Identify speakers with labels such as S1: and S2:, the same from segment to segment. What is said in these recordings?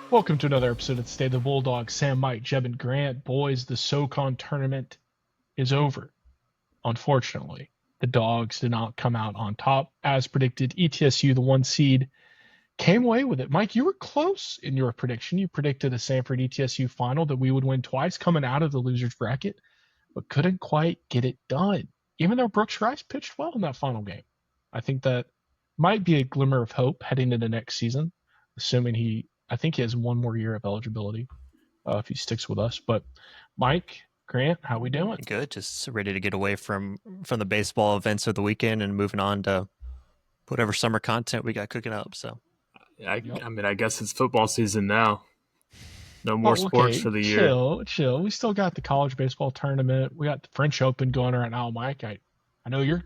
S1: Welcome to another episode of the State of the Bulldogs. Sam, Mike, Jeb, and Grant. Boys, the SoCon tournament is over. Unfortunately, the Dogs did not come out on top. As predicted, ETSU, the one seed, came away with it. Mike, you were close in your prediction. You predicted a Samford ETSU final that we would win twice coming out of the loser's bracket, but couldn't quite get it done, even though Brooks Rice pitched well in that final game. I think that might be a glimmer of hope heading into next season, assuming I think he has one more year of eligibility if he sticks with us. But Mike, Grant, how we doing?
S2: Good. Just ready to get away from the baseball events of the weekend and moving on to whatever summer content we got cooking up. So,
S3: I mean, I guess it's football season now. No more
S1: Oh,
S3: sports
S1: okay.
S3: for the year.
S1: Chill. We still got the college baseball tournament. We got the French Open going right now, Mike. I know you're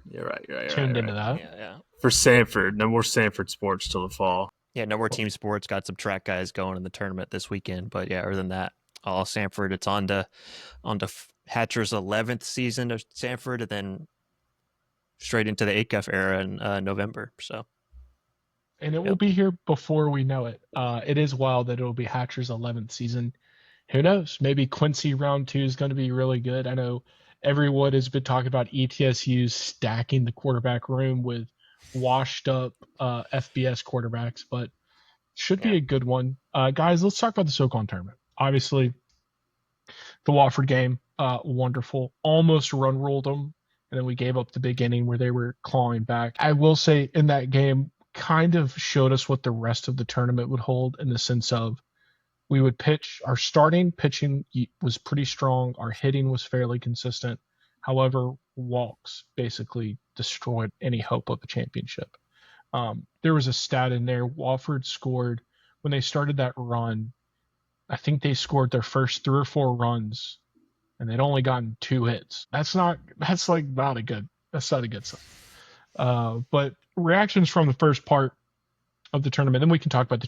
S1: tuned into that.
S2: yeah.
S3: For Samford, no more Samford sports till the fall.
S2: Yeah, no more team sports. Got some track guys going in the tournament this weekend. But yeah, other than that, all Samford. It's on to Hatcher's 11th season of Samford, and then straight into the ACUF era in November. So,
S1: And it will be here before we know it. It is wild that it will be Hatcher's 11th season. Who knows? Maybe Quincy round 2 is going to be really good. I know everyone has been talking about ETSU stacking the quarterback room with washed up FBS quarterbacks, but should be a good one. Guys, let's talk about the SoCon tournament. Obviously, the Wofford game, wonderful. Almost run ruled them, and then we gave up the big inning where they were clawing back. I will say in that game, kind of showed us what the rest of the tournament would hold in the sense of we would pitch. Our starting pitching was pretty strong. Our hitting was fairly consistent. However, walks basically destroyed any hope of a championship. There was a stat in there. Wofford scored when they started that run. I think they scored their first 3 or 4 runs, and they'd only gotten 2 hits. That's not a good sign. But reactions from the first part of the tournament, then we can talk about the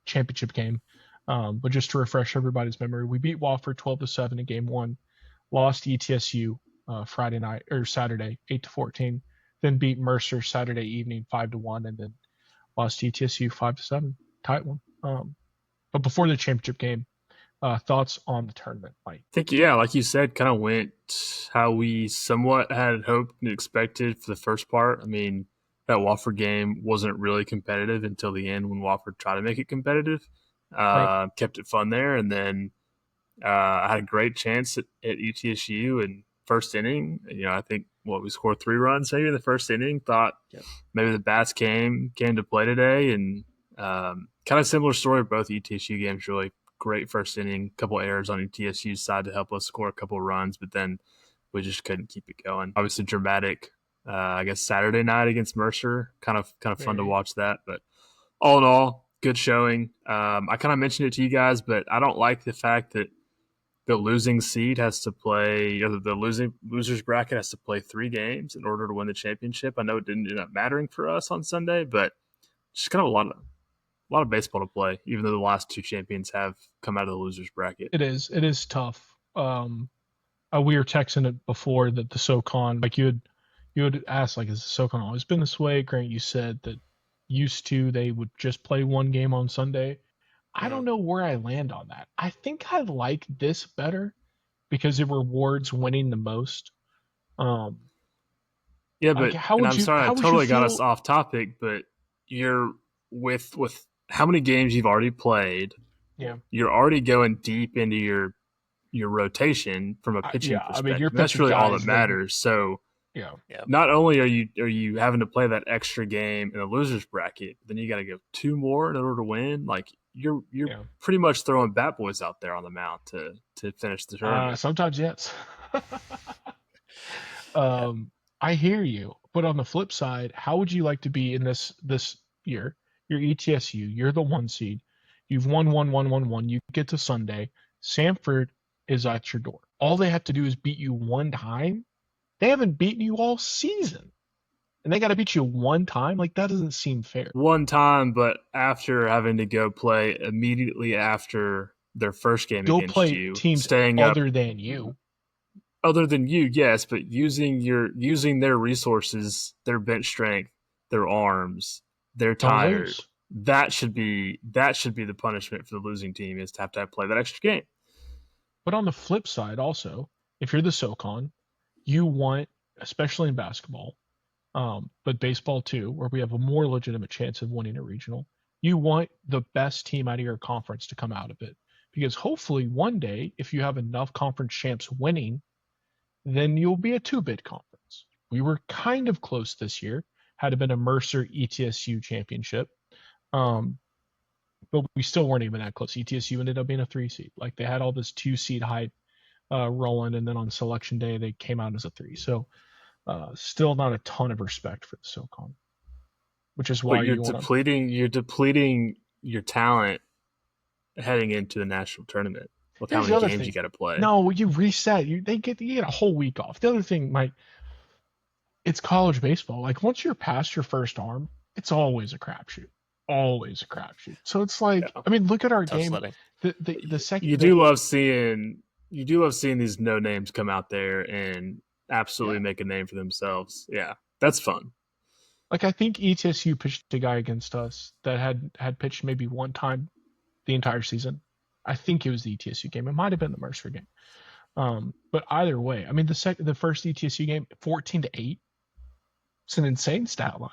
S1: championship game. But just to refresh everybody's memory, we beat Wofford 12-7 in game 1, lost ETSU Saturday 8-14, then beat Mercer Saturday evening 5-1, and then lost ETSU 5-7, tight one. But before the championship game, thoughts on the tournament, Mike?
S3: I think, like you said, kind of went how we somewhat had hoped and expected for the first part. I mean, that Wofford game wasn't really competitive until the end when Wofford tried to make it competitive.
S1: Right.
S3: Kept it fun there, and then I had a great chance at ETSU in first inning. I think we scored 3 runs maybe in the first inning. Thought maybe the bats came to play today, and kind of similar story of both ETSU games. Really great first inning, couple errors on ETSU's side to help us score a couple runs, but then we just couldn't keep it going. Obviously dramatic. I guess Saturday night against Mercer, kind of fun to watch that. But all in all, good showing. I kind of mentioned it to you guys, but I don't like the fact that the losing seed has to play, the loser's bracket has to play 3 games in order to win the championship. I know it didn't end up mattering for us on Sunday, but just kind of a lot of baseball to play, even though the last 2 champions have come out of the loser's bracket.
S1: It is tough. We were texting it before that the SoCon, like you had asked, like, has the SoCon always been this way? Grant, you said that used to they would just play 1 game on Sunday. I don't know where I land on that. I think I like this better because it rewards winning the most.
S3: Yeah, but I'm sorry, I totally got us off topic, but you're with how many games you've already played.
S1: Yeah,
S3: you're already going deep into your rotation from a pitching perspective. I mean, that's really all that matters. So not only are you having to play that extra game in a loser's bracket, then you got to go 2 more in order to win. Like you're pretty much throwing bat boys out there on the mound to finish the tournament.
S1: Sometimes, yes. I hear you, but on the flip side, how would you like to be in this year? You're ETSU, you're the 1 seed. You've won 1-1-1-1. You get to Sunday. Samford is at your door. All they have to do is beat you 1 time. They haven't beaten you all season, and they got to beat you 1 time. Like, that doesn't seem fair.
S3: 1 time, but after having to go play immediately after their first game against you,
S1: teams
S3: staying
S1: other than you.
S3: Other than you, yes, but using their resources, their bench strength, their arms, their tires. that should be the punishment for the losing team, is to have play that extra game.
S1: But on the flip side, also, if you're the SoCon, you want, especially in basketball, but baseball too, where we have a more legitimate chance of winning a regional, you want the best team out of your conference to come out of it. Because hopefully one day, if you have enough conference champs winning, then you'll be a two-bid conference. We were kind of close this year, had it been a Mercer ETSU championship. But we still weren't even that close. ETSU ended up being a 3 seed. Like they had all this 2 seed hype rolling, and then on selection day they came out as a 3. So still not a ton of respect for the SoCon, which is why
S3: but you're depleting your talent heading into the national tournament with how many games you got to play.
S1: No, you reset. You get a whole week off. The other thing, Mike, it's college baseball. Like once you're past your first arm, it's always a crapshoot. Always a crapshoot. So it's like, I mean, look at our game.
S2: Sledding.
S1: The second
S3: you do love seeing these no names come out there and absolutely make a name for themselves. Yeah, that's fun.
S1: Like I think ETSU pitched a guy against us that had pitched maybe one time the entire season. I think it was the ETSU game. It might have been the Mercer game. But either way, I mean the first ETSU game, 14-8. It's an insane stat line.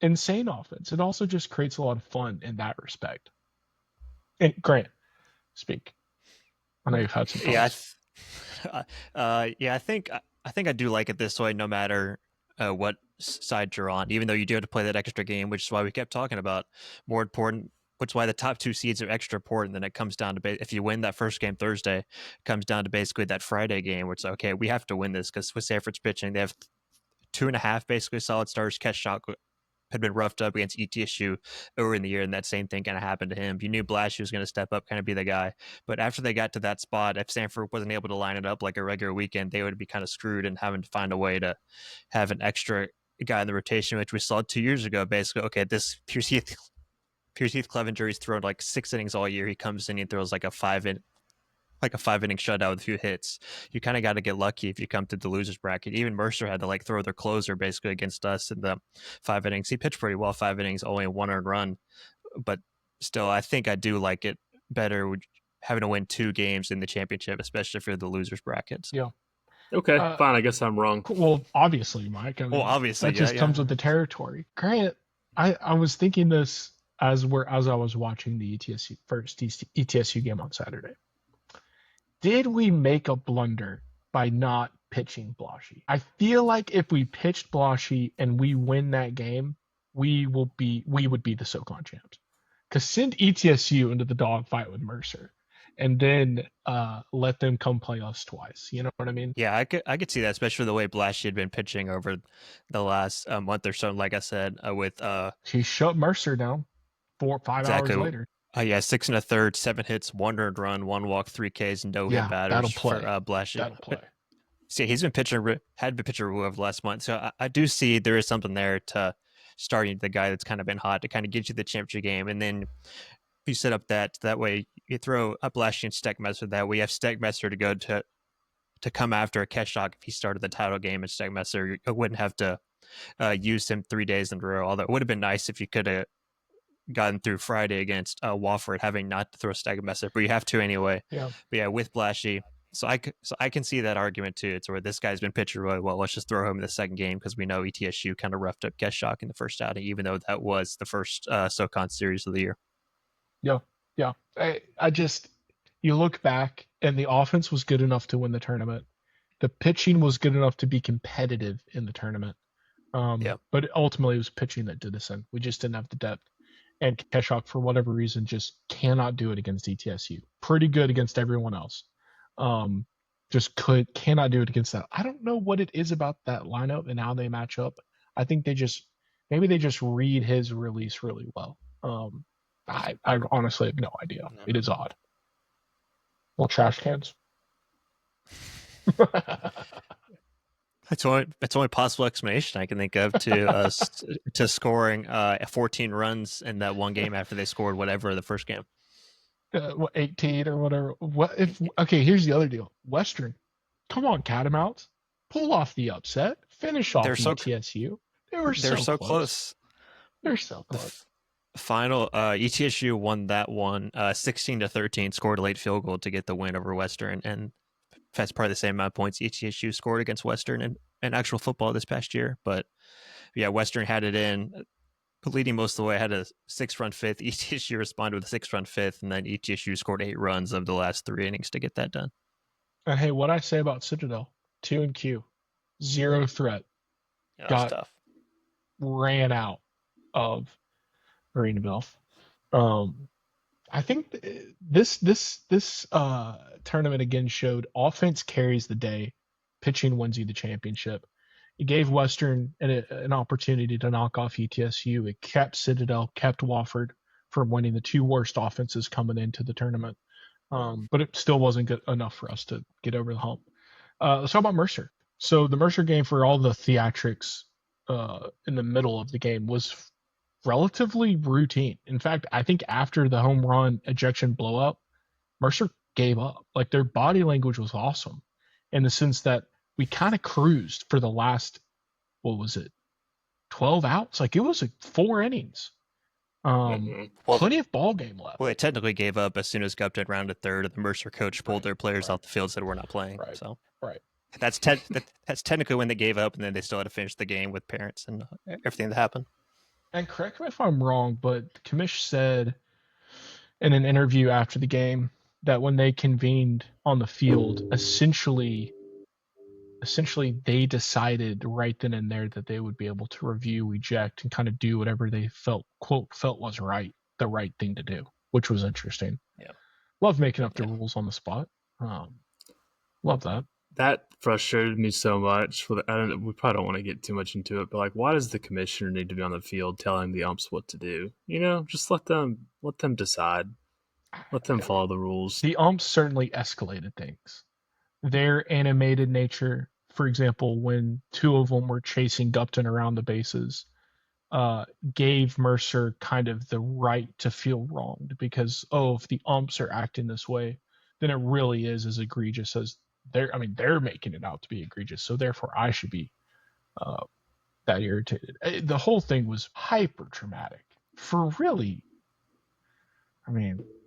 S1: Insane offense. It also just creates a lot of fun in that respect. And Grant, speak. I know you've had some thoughts.
S2: I think I do like it this way, no matter what side you're on. Even though you do have to play that extra game, which is why we kept talking about more important. Which is why the top 2 seeds are extra important. Then it comes down to if you win that first game Thursday, it comes down to basically that Friday game, where it's okay, we have to win this because with Samford's pitching, they have 2.5 basically solid starters. Keshock had been roughed up against ETSU earlier in the year, and that same thing kind of happened to him. You knew Blashy was going to step up, kind of be the guy. But after they got to that spot, if Samford wasn't able to line it up like a regular weekend, they would be kind of screwed and having to find a way to have an extra guy in the rotation, which we saw 2 years ago. Basically, okay, this Pierce Heath Clevenger, he's thrown like 6 innings all year. He comes in and throws like a 5-inning shutout with a few hits. You kind of got to get lucky if you come to the losers bracket. Even Mercer had to like throw their closer basically against us in the 5 innings. He pitched pretty well, 5 innings, only a 1 earned run. But still, I think I do like it better having to win 2 games in the championship, especially for the losers brackets.
S1: Yeah.
S3: Okay, fine. I guess I'm wrong.
S1: Well, obviously, Mike. I mean,
S2: obviously,
S1: that just comes with the territory. Grant, I was thinking this as I was watching the first ETSU game on Saturday. Did we make a blunder by not pitching Blashy? I feel like if we pitched Blashy and we win that game, we would be the SoCon champs. Because send ETSU into the dogfight with Mercer, and then let them come play us twice. You know what I mean?
S2: Yeah, I could see that, especially the way Blashy had been pitching over the last month or so. Like I said, with
S1: he shut Mercer down 4 or 5 hours later.
S2: 6 1/3, 7 hits, 1 earned run, 1 walk, 3 Ks, and no hit batters for Blashy.
S1: That'll play.
S2: See, he's been had been pitcher over the last month, so I do see there is something there to starting the guy that's kind of been hot to kind of get you the championship game, and then you set up that way you throw up Blashy and Steckmesser. That way you have Steckmesser to go to come after a Keshock if he started the title game, and Steckmesser you wouldn't have to use him 3 days in a row. Although it would have been nice if you could have gotten through Friday against Wofford, having not to throw Steckmesser, but you have to anyway.
S1: Yeah.
S2: But yeah, with Blashy. So I can see that argument too. It's where this guy's been pitching really well. Let's just throw him in the second game because we know ETSU kind of roughed up Keshock in the first outing, even though that was the first SoCon series of the year.
S1: Yeah. I just, you look back and the offense was good enough to win the tournament. The pitching was good enough to be competitive in the tournament. But ultimately it was pitching that did us in. We just didn't have the depth. And Keshock, for whatever reason, just cannot do it against ETSU. Pretty good against everyone else. Cannot do it against that. I don't know what it is about that lineup and how they match up. I think they just read his release really well. I honestly have no idea. It is odd. Well, trash cans.
S2: That's only possible explanation I can think of to scoring 14 runs in that one game after they scored whatever the first game.
S1: 18 or whatever. Okay, here's the other deal. Western, come on, Catamounts, pull off the upset, finish off ETSU. They're so close. They're so close.
S2: Final, ETSU won that one 16-13, scored a late field goal to get the win over Western, and that's probably the same amount of points ETSU scored against Western in actual football this past year. But yeah, Western had it in, leading most of the way, had a 6-run fifth. ETSU responded with a 6-run fifth, and then ETSU scored 8 runs of the last 3 innings to get that done.
S1: And hey, what I say about Citadel, 2 and Q, 0 threat,
S2: Yeah, that was tough.
S1: ran out of Marineville. I think this tournament again showed offense carries the day, pitching wins you the championship. It gave Western an opportunity to knock off ETSU. It kept Citadel, kept Wofford from winning the 2 worst offenses coming into the tournament. But it still wasn't good enough for us to get over the hump. Let's talk about Mercer. So the Mercer game, for all the theatrics in the middle of the game, was relatively routine. In fact, I think after the home run ejection blow up, Mercer gave up. Like, their body language was awesome in the sense that we kind of cruised for the last, 12 outs? Like, it was like 4 innings. Plenty of ball game left.
S2: Well, they technically gave up as soon as Gupton rounded third, and the Mercer coach pulled their players off the field and said, "We're not playing." So that's technically when they gave up, and then they still had to finish the game with parents and everything that happened.
S1: And correct me if I'm wrong, but Kamish said in an interview after the game that when they convened on the field, essentially they decided right then and there that they would be able to review, eject, and kind of do whatever they felt was the right thing to do, which was interesting.
S2: Yeah.
S1: Love making up the rules on the spot. Love that.
S3: That frustrated me so much. We probably don't want to get too much into it, but like, why does the commissioner need to be on the field telling the umps what to do? Just let them decide. Let them follow the rules.
S1: The umps certainly escalated things. Their animated nature, for example, when 2 of them were chasing Gupton around the bases, gave Mercer kind of the right to feel wronged because, if the umps are acting this way, then it really is as egregious as they're making it out to be egregious. So therefore I should be that irritated. The whole thing was hyper traumatic for really,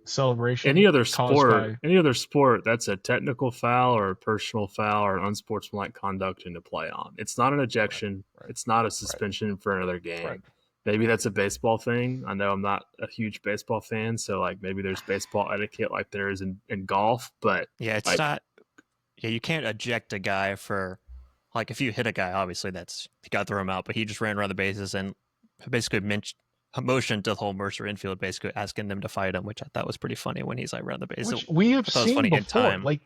S1: celebration.
S3: Any other sport, that's a technical foul or a personal foul or an unsportsmanlike conduct in to play on. It's not an ejection. Right. It's not a suspension for another game. Right. Maybe that's a baseball thing. I know I'm not a huge baseball fan, so like maybe there's baseball etiquette like there is in golf, but
S2: yeah, it's not. Yeah, you can't eject a guy for, like, if you hit a guy, obviously you got to throw him out, but he just ran around the bases and basically motioned to the whole Mercer infield, basically asking them to fight him, which I thought was pretty funny when he's like around the base.
S1: Which we have seen before. Like,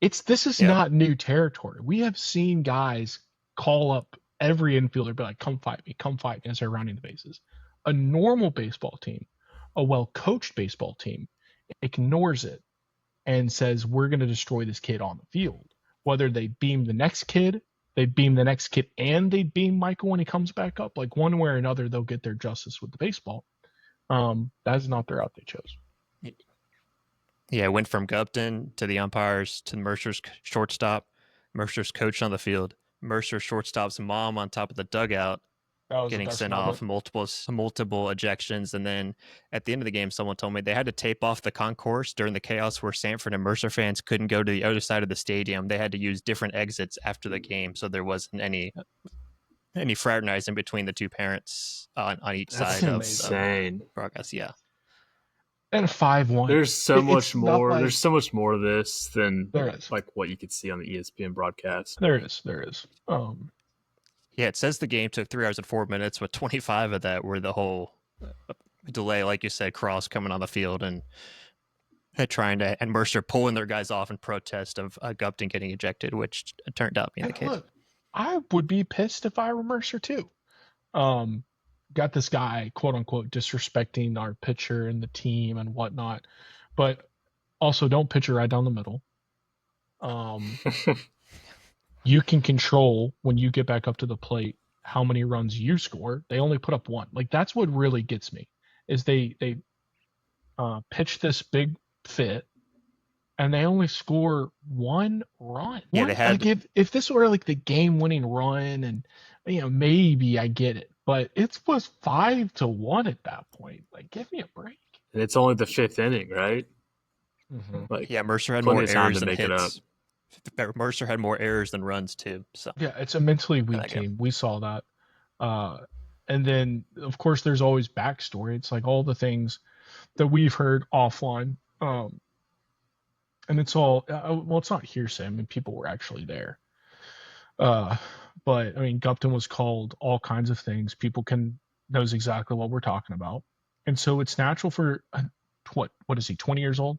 S1: this is not new territory. We have seen guys call up every infielder, be like, come fight me as they're rounding the bases. A normal baseball team, a well-coached baseball team, ignores it and says, we're going to destroy this kid on the field. Whether they beam the next kid, and they beam Michael when he comes back up, like one way or another, they'll get their justice with the baseball. That's not the route they chose.
S2: Yeah, it went from Gupton to the umpires to Mercer's shortstop, Mercer's coach on the field, Mercer's shortstop's mom on top of the dugout, getting sent off, multiple ejections. And then at the end of the game, someone told me they had to tape off the concourse during the chaos where Samford and Mercer fans couldn't go to the other side of the stadium. They had to use different exits after the game, so there wasn't any fraternizing between the 2 parents on each side of the broadcast. Yeah.
S1: And 5-1.
S3: There's so much more. There's so much more of this than like what you could see on the ESPN broadcast.
S1: There is.
S2: Yeah, it says the game took 3 hours and 4 minutes, but 25 of that were the whole delay, like you said, Cross coming on the field and and Mercer pulling their guys off in protest of Gupton getting ejected, which turned out being the case.
S1: Look, I would be pissed if I were Mercer too. Got this guy, quote unquote, disrespecting our pitcher and the team and whatnot, but also don't pitch it right down the middle. You can control when you get back up to the plate how many runs you score. They only put up 1. Like, that's what really gets me is they pitch this big fit and they only score 1 run.
S2: Yeah, they had
S1: if this were like the game-winning run, and maybe I get it, but it was 5-1 at that point. Like, give me a break.
S3: And it's only the fifth inning, right?
S1: Mm-hmm.
S3: Like,
S2: Yeah, Mercer had
S3: plenty
S2: more
S3: of time
S2: errors
S3: to
S2: than
S3: make it up.
S2: hits. Mercer had more errors than runs too. So
S1: Yeah, it's a mentally weak team. We saw that. And then, of course, there's always backstory. It's like all the things that we've heard offline. And it's all, well, it's not hearsay. I mean, people were actually there. Uh, but I mean, Gupton was called all kinds of things. People knows exactly what we're talking about. And so it's natural for what is he, 20 years old?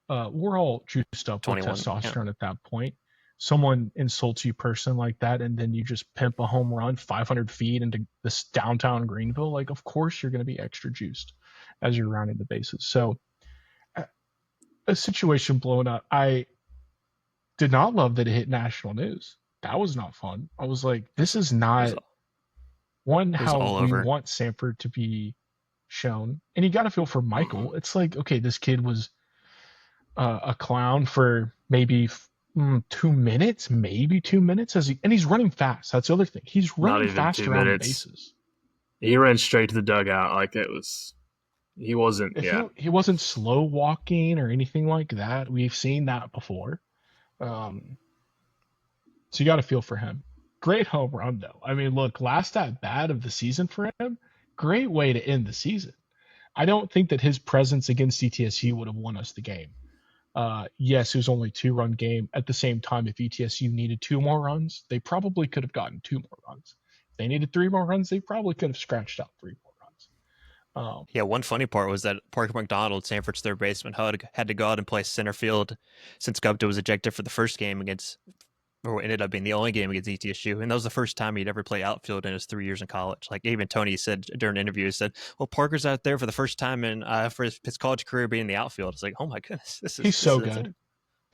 S1: We're all juiced up with
S2: 21.
S1: testosterone at that point. Someone insults you person like that, and then you just pimp a home run 500 feet into this downtown Greenville. Like, of course, you're going to be extra juiced as you're rounding the bases. So, a situation blown up. I did not love that it hit national news. That was not fun. I was like, this is not
S2: It was
S1: how
S2: all
S1: we
S2: over.
S1: want Samford to be shown. And you got to feel for Michael.
S3: Mm-hmm.
S1: It's like, okay, this kid was a clown for maybe 2 minutes, maybe 2 minutes, and he's running fast. That's the other thing. He's
S3: Not
S1: running
S3: even
S1: fast
S3: 2
S1: around the
S3: minutes.
S1: bases.
S3: He ran straight to the dugout like it was. He wasn't.
S1: If
S3: Yeah,
S1: he wasn't slow walking or anything like that. We've seen that before. Um, so you got to feel for him. Great home run though. I mean, look, last at bat of the season for him. Great way to end the season. I don't think that his presence against ETSU would have won us the game. Yes, it was only a 2-run game. At the same time, if ETSU needed 2 more runs, they probably could have gotten 2 more runs. If they needed 3 more runs, they probably could have scratched out 3 more runs.
S2: Yeah, one funny part was that Parker McDonald, Sanford's third baseman, had to go out and play center field since Gupta was ejected for the first game against, or what ended up being the only game against ETSU. And that was the first time he'd ever played outfield in his 3 years in college. Like even Tony said during an interview, he said, well, Parker's out there for the first time in for his college career being in the outfield. It's like, oh my goodness,
S1: he's so good.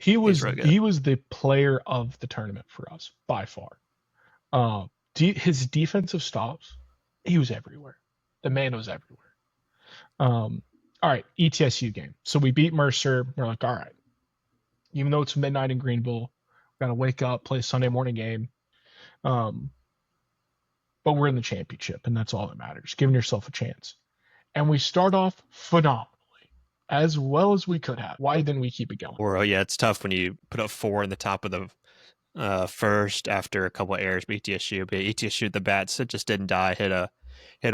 S1: He
S2: He's
S1: was
S2: real good.
S1: he was the player of the tournament for us by far. His defensive stops, he was everywhere. The man was everywhere. All right, ETSU game. So we beat Mercer. We're like, all right, even though it's midnight in Greenville, we got to wake up, play a Sunday morning game. But we're in the championship, and that's all that matters. Giving yourself a chance. And we start off phenomenally, as well as we could have. Why didn't we keep it going?
S2: Or yeah, it's tough when you put up 4 in the top of the first after a couple of errors by ETSU. But ETSU, the bats, it just didn't die. Hit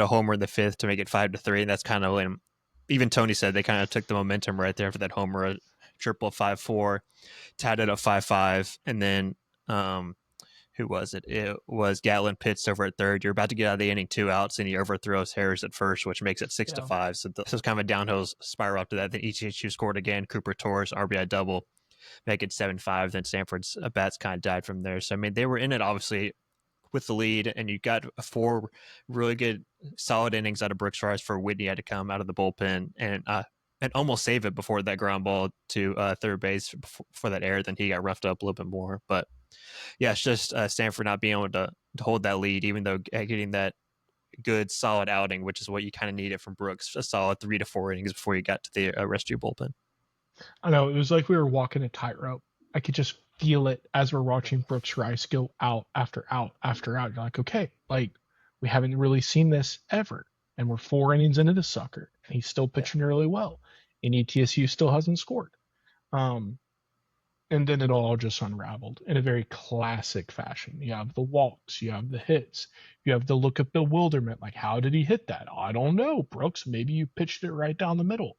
S2: a homer in the 5th to make it 5-3, and that's kind of when even Tony said they kind of took the momentum right there for that homer, triple 5-4, tied it up 5-5, and then who was it? It was Gatlin pitched over at third. You're about to get out of the inning, 2 outs, and he overthrows Harris at first, which makes it 6-5. So this was kind of a downhill spiral after that. Then ETSU scored again. Cooper Torres RBI double, make it 7-5. Then Sanford's bats kind of died from there. So I mean, they were in it obviously with the lead, and you got 4 really good, solid innings out of Brooks Rice for Whitney had to come out of the bullpen and almost save it before that ground ball to third base for that error. Then he got roughed up a little bit more, but yeah, it's just Samford not being able to hold that lead, even though getting that good, solid outing, which is what you kind of needed from Brooks, a solid 3 to 4 innings before you got to the rest of your bullpen.
S1: I know, it was like we were walking a tightrope. I could just feel it as we're watching Brooks Rice go out after out after out. You're like, okay, like we haven't really seen this ever. And we're 4 innings into the sucker, and he's still pitching really well. And ETSU still hasn't scored. And then it all just unraveled in a very classic fashion. You have the walks, you have the hits, you have the look of bewilderment. Like, how did he hit that? I don't know, Brooks. Maybe you pitched it right down the middle.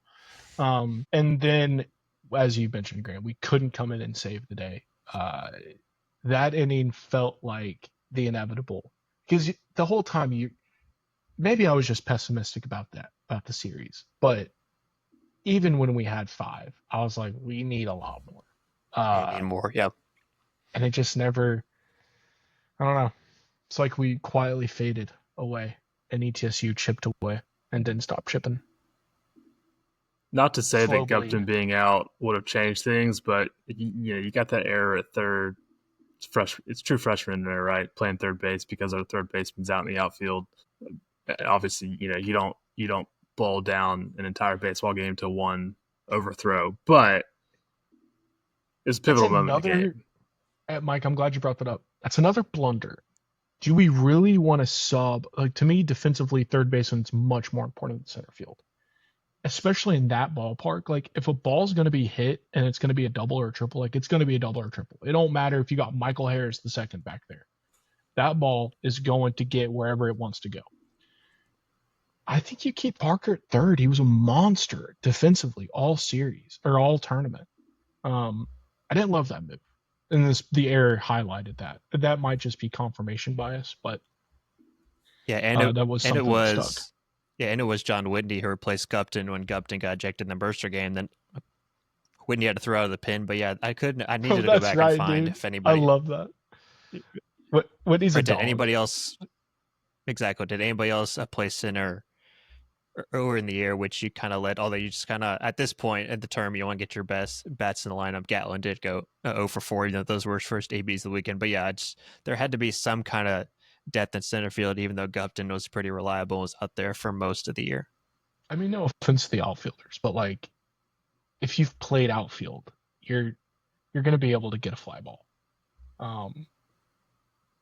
S1: And then, as you mentioned, Grant, we couldn't come in and save the day. That inning felt like the inevitable, because the whole time maybe I was just pessimistic about the series, but even when we had 5, I was like, we need a lot more.
S2: Need more, yeah.
S1: And it just never, I don't know. It's like we quietly faded away, and ETSU chipped away and didn't stop chipping.
S3: Not to say
S1: Slow
S3: that Gupton
S1: bleed.
S3: being out would have changed things, but you got that error at third. It's true freshman there, right? Playing third base because our third baseman's out in the outfield. Obviously, you don't boil down an entire baseball game to one overthrow, but it's a pivotal moment in the game.
S1: Mike, I'm glad you brought that up. That's another blunder. do we really want to sub? Like, to me, defensively, third baseman's much more important than center field, especially in that ballpark. Like, if a ball's going to be hit and it's going to be a double or a triple, like, it's going to be a double or a triple. It don't matter if you got Michael Harris the second back there. That ball is going to get wherever it wants to go. I think you keep Parker at third. He was a monster defensively all series or all tournament. I didn't love that move, and the error highlighted that. That might just be confirmation bias, but
S2: yeah, and
S1: that was something that stuck.
S2: Yeah, and it was John Whitney who replaced Gupton when Gupton got ejected in the Mercer game. Then Whitney had to throw out of the pin. But yeah, I needed to go back and find if anybody.
S1: I love that. Whitney's a dog.
S2: Did anybody else? Exactly. Did anybody else play center or in the air, which you kind of let, although you just kind of, at this point at the term, you want to get your best bats in the lineup. Gatlin did go 0 for 4. You know, those were his first ABs of the weekend. But yeah, there had to be some kind of depth in center field, even though Gupton was pretty reliable, was out there for most of the year.
S1: I mean, no offense to the outfielders, but like, if you've played outfield, you're going to be able to get a fly ball.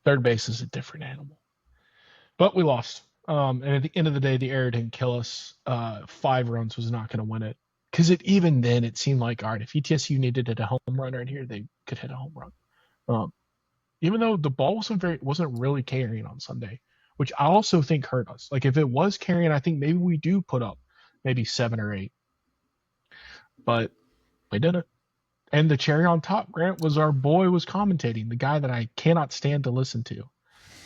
S1: Third base is a different animal. But we lost. And at the end of the day, the error didn't kill us. 5 runs was not going to win it. Because even then, it seemed like, all right, if ETSU needed to hit a home run right here, they could hit a home run. Even though the ball wasn't really carrying on Sunday, which I also think hurt us. Like, if it was carrying, I think maybe we do put up maybe 7 or 8. But we didn't. And the cherry on top, Grant, was our boy was commentating, the guy that I cannot stand to listen to.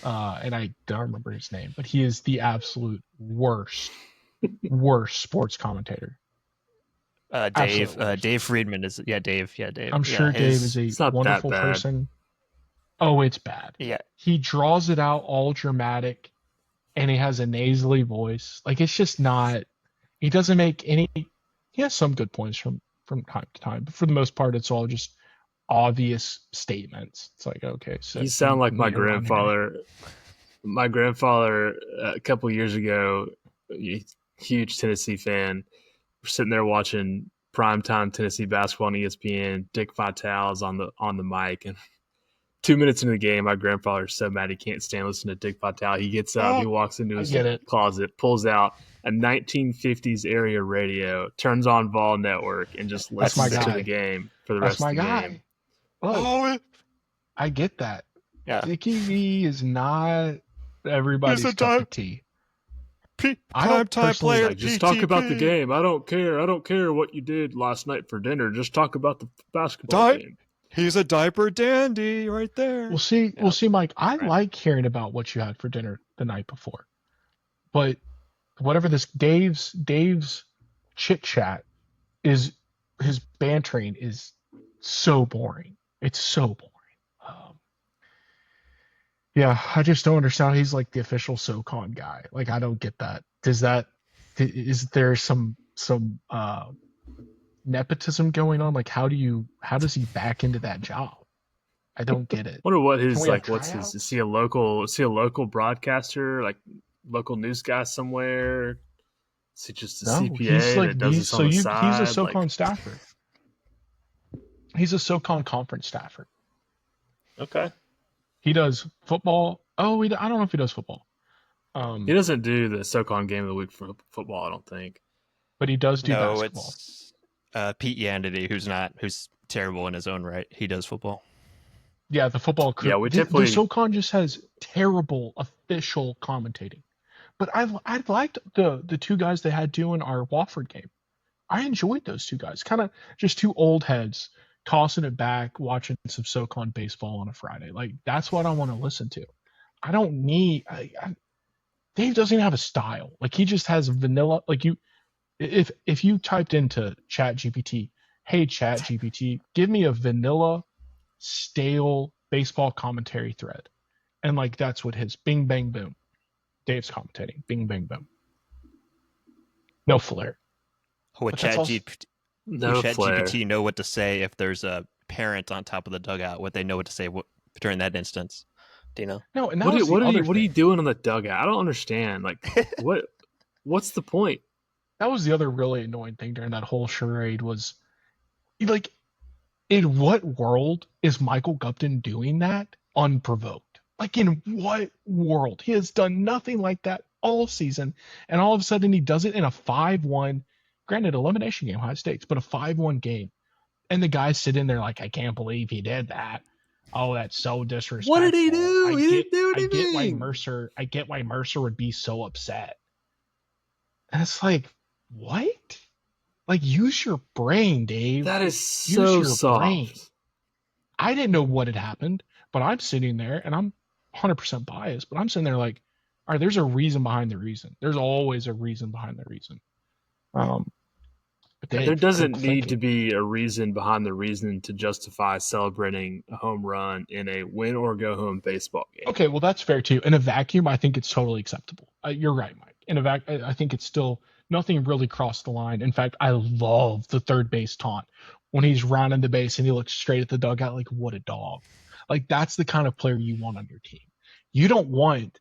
S1: And I don't remember his name, but he is the absolute worst sports commentator.
S2: Dave Friedman is, Dave.
S1: I'm sure Dave is a wonderful person. Oh, it's bad.
S2: Yeah.
S1: He draws it out all dramatic, and he has a nasally voice. Like, it's just not, he doesn't make any, he has some good points from time to time, but for the most part, it's all just obvious statements. It's like, okay, so
S3: you sound like my grandfather. My grandfather, a couple years ago, huge Tennessee fan, we're sitting there watching primetime Tennessee basketball on ESPN. Dick Vitale's on the mic, and 2 minutes into the game, my grandfather's so mad he can't stand listening to Dick Vitale. He gets up, he walks into his closet, pulls out a 1950s area radio, turns on Vol Network, and just listens to the game for the rest of the game.
S1: Look, I get that. Yeah. Dickie V is not everybody's cup of tea.
S2: Time player.
S3: Just talk about the game. I don't care. I don't care what you did last night for dinner. Just talk about the basketball game.
S2: He's a diaper dandy right there.
S1: We'll see, Mike. I like hearing about what you had for dinner the night before. But whatever this Dave's chit chat is, his bantering is so boring. It's so boring. Yeah, I just don't understand. He's like the official SoCon guy. Like, I don't get that. Is there some nepotism going on? Like, how does he back into that job? I don't get it.
S3: I wonder what his, like, what's his, is he a local broadcaster, like local news guy somewhere? Is he just a CPA that does this on the side?
S1: He's a SoCon staffer. He's a SoCon conference staffer.
S3: Okay.
S1: He does football. Oh, I don't know if he does football.
S3: He doesn't do the SoCon game of the week for football, I don't think.
S1: But he does do basketball.
S2: It's Pete Yandity, who's terrible in his own right. He does football.
S1: Yeah, the football crew.
S3: Yeah,
S1: the SoCon just has terrible official commentating. But I liked the 2 guys they had doing our Wofford game. I enjoyed those 2 guys. Kind of just 2 old heads tossing it back, watching some SoCon baseball on a Friday. Like, that's what I want to listen to. I don't need. Dave doesn't even have a style. Like, he just has vanilla. Like, if you typed into ChatGPT, hey ChatGPT, give me a vanilla, stale baseball commentary thread, and like that's what his bing bang boom. Dave's commentating, bing bang boom. No flair.
S2: Would ChatGPT know what to say if there's a parent on top of the dugout? Would they know what to say during that instance? Do you know?
S1: No. And
S3: what are you doing on the dugout? I don't understand. Like, what's the point?
S1: That was the other really annoying thing during that whole charade was, like, in what world is Michael Gupton doing that unprovoked? Like, in what world? He has done nothing like that all season, and all of a sudden he does it in a 5-1, granted elimination game, high stakes, but a 5-1 game. And the guys sit in there like, I can't believe he did that. Oh, that's so
S3: What did he
S1: disrespectful.
S3: do? He didn't do
S1: I get why
S3: anything.
S1: Mercer would be so upset. And it's like, what? Like, use your brain, Dave.
S3: That is
S1: Use
S3: so
S1: your brain.
S3: soft.
S1: I didn't know what had happened, but I'm sitting there and I'm 100% biased, but I'm sitting there like, all right, there's a reason behind the reason. There's always a reason behind the reason. But
S3: There
S1: Dave,
S3: doesn't
S1: critical
S3: need to
S1: thinking.
S3: be a reason behind the reason to justify celebrating a home run in a win or go home baseball game.
S1: Okay, well, that's fair too. In a vacuum, I think it's totally acceptable. You're right, Mike. In a I think it's still nothing really crossed the line. In fact, I love the third base taunt when he's rounding the base and he looks straight at the dugout like, what a dog. Like, that's the kind of player you want on your team. You don't want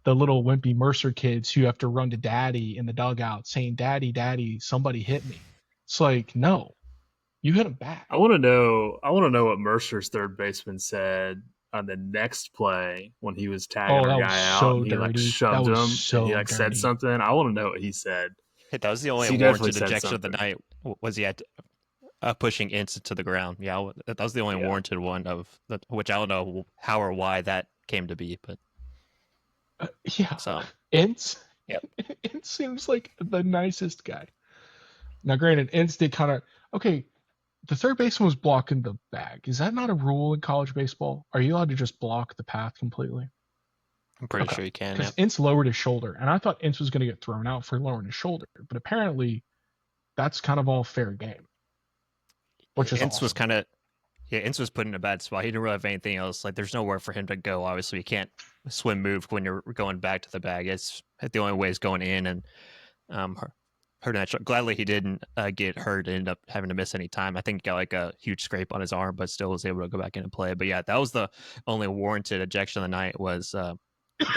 S1: the little wimpy Mercer kids who have to run to daddy in the dugout saying, Daddy, Daddy, somebody hit me. It's like, no, you hit him back.
S3: I want to know what Mercer's third baseman said on the next play when he was tagging
S1: Oh,
S3: our
S1: that was
S3: guy out
S1: so
S3: and he like
S1: dirty. That
S3: shoved
S1: was
S3: him and he
S1: so
S3: like said
S1: dirty.
S3: something. I want to know what he said.
S2: That was the only
S3: He definitely
S2: warranted
S3: said
S2: ejection of the
S3: something.
S2: night. Was he at pushing Ince to the ground? Yeah, that was the only warranted one of that, which I don't know how or why that came to be, but
S1: Yeah.
S2: so
S1: Ince?
S2: yep.
S1: Ince seems like the nicest guy. Now, granted, Ince did kind of, okay, the third baseman was blocking the bag. Is that not a rule in college baseball? Are you allowed to just block the path completely?
S2: I'm pretty
S1: Okay.
S2: sure you can.
S1: Because
S2: Yep.
S1: Ince lowered his shoulder, and I thought Ince was going to get thrown out for lowering his shoulder, but apparently that's kind of all fair game, which is
S2: Ince was
S1: awesome.
S2: kind of Ince was put in a bad spot. He didn't really have anything else. Like, there's nowhere for him to go. Obviously, you can't swim move when you're going back to the bag. It's the only way is going in and hurt that. Gladly he didn't get hurt and end up having to miss any time. I think he got like a huge scrape on his arm, but still was able to go back in and play. But yeah, that was the only warranted ejection of the night was the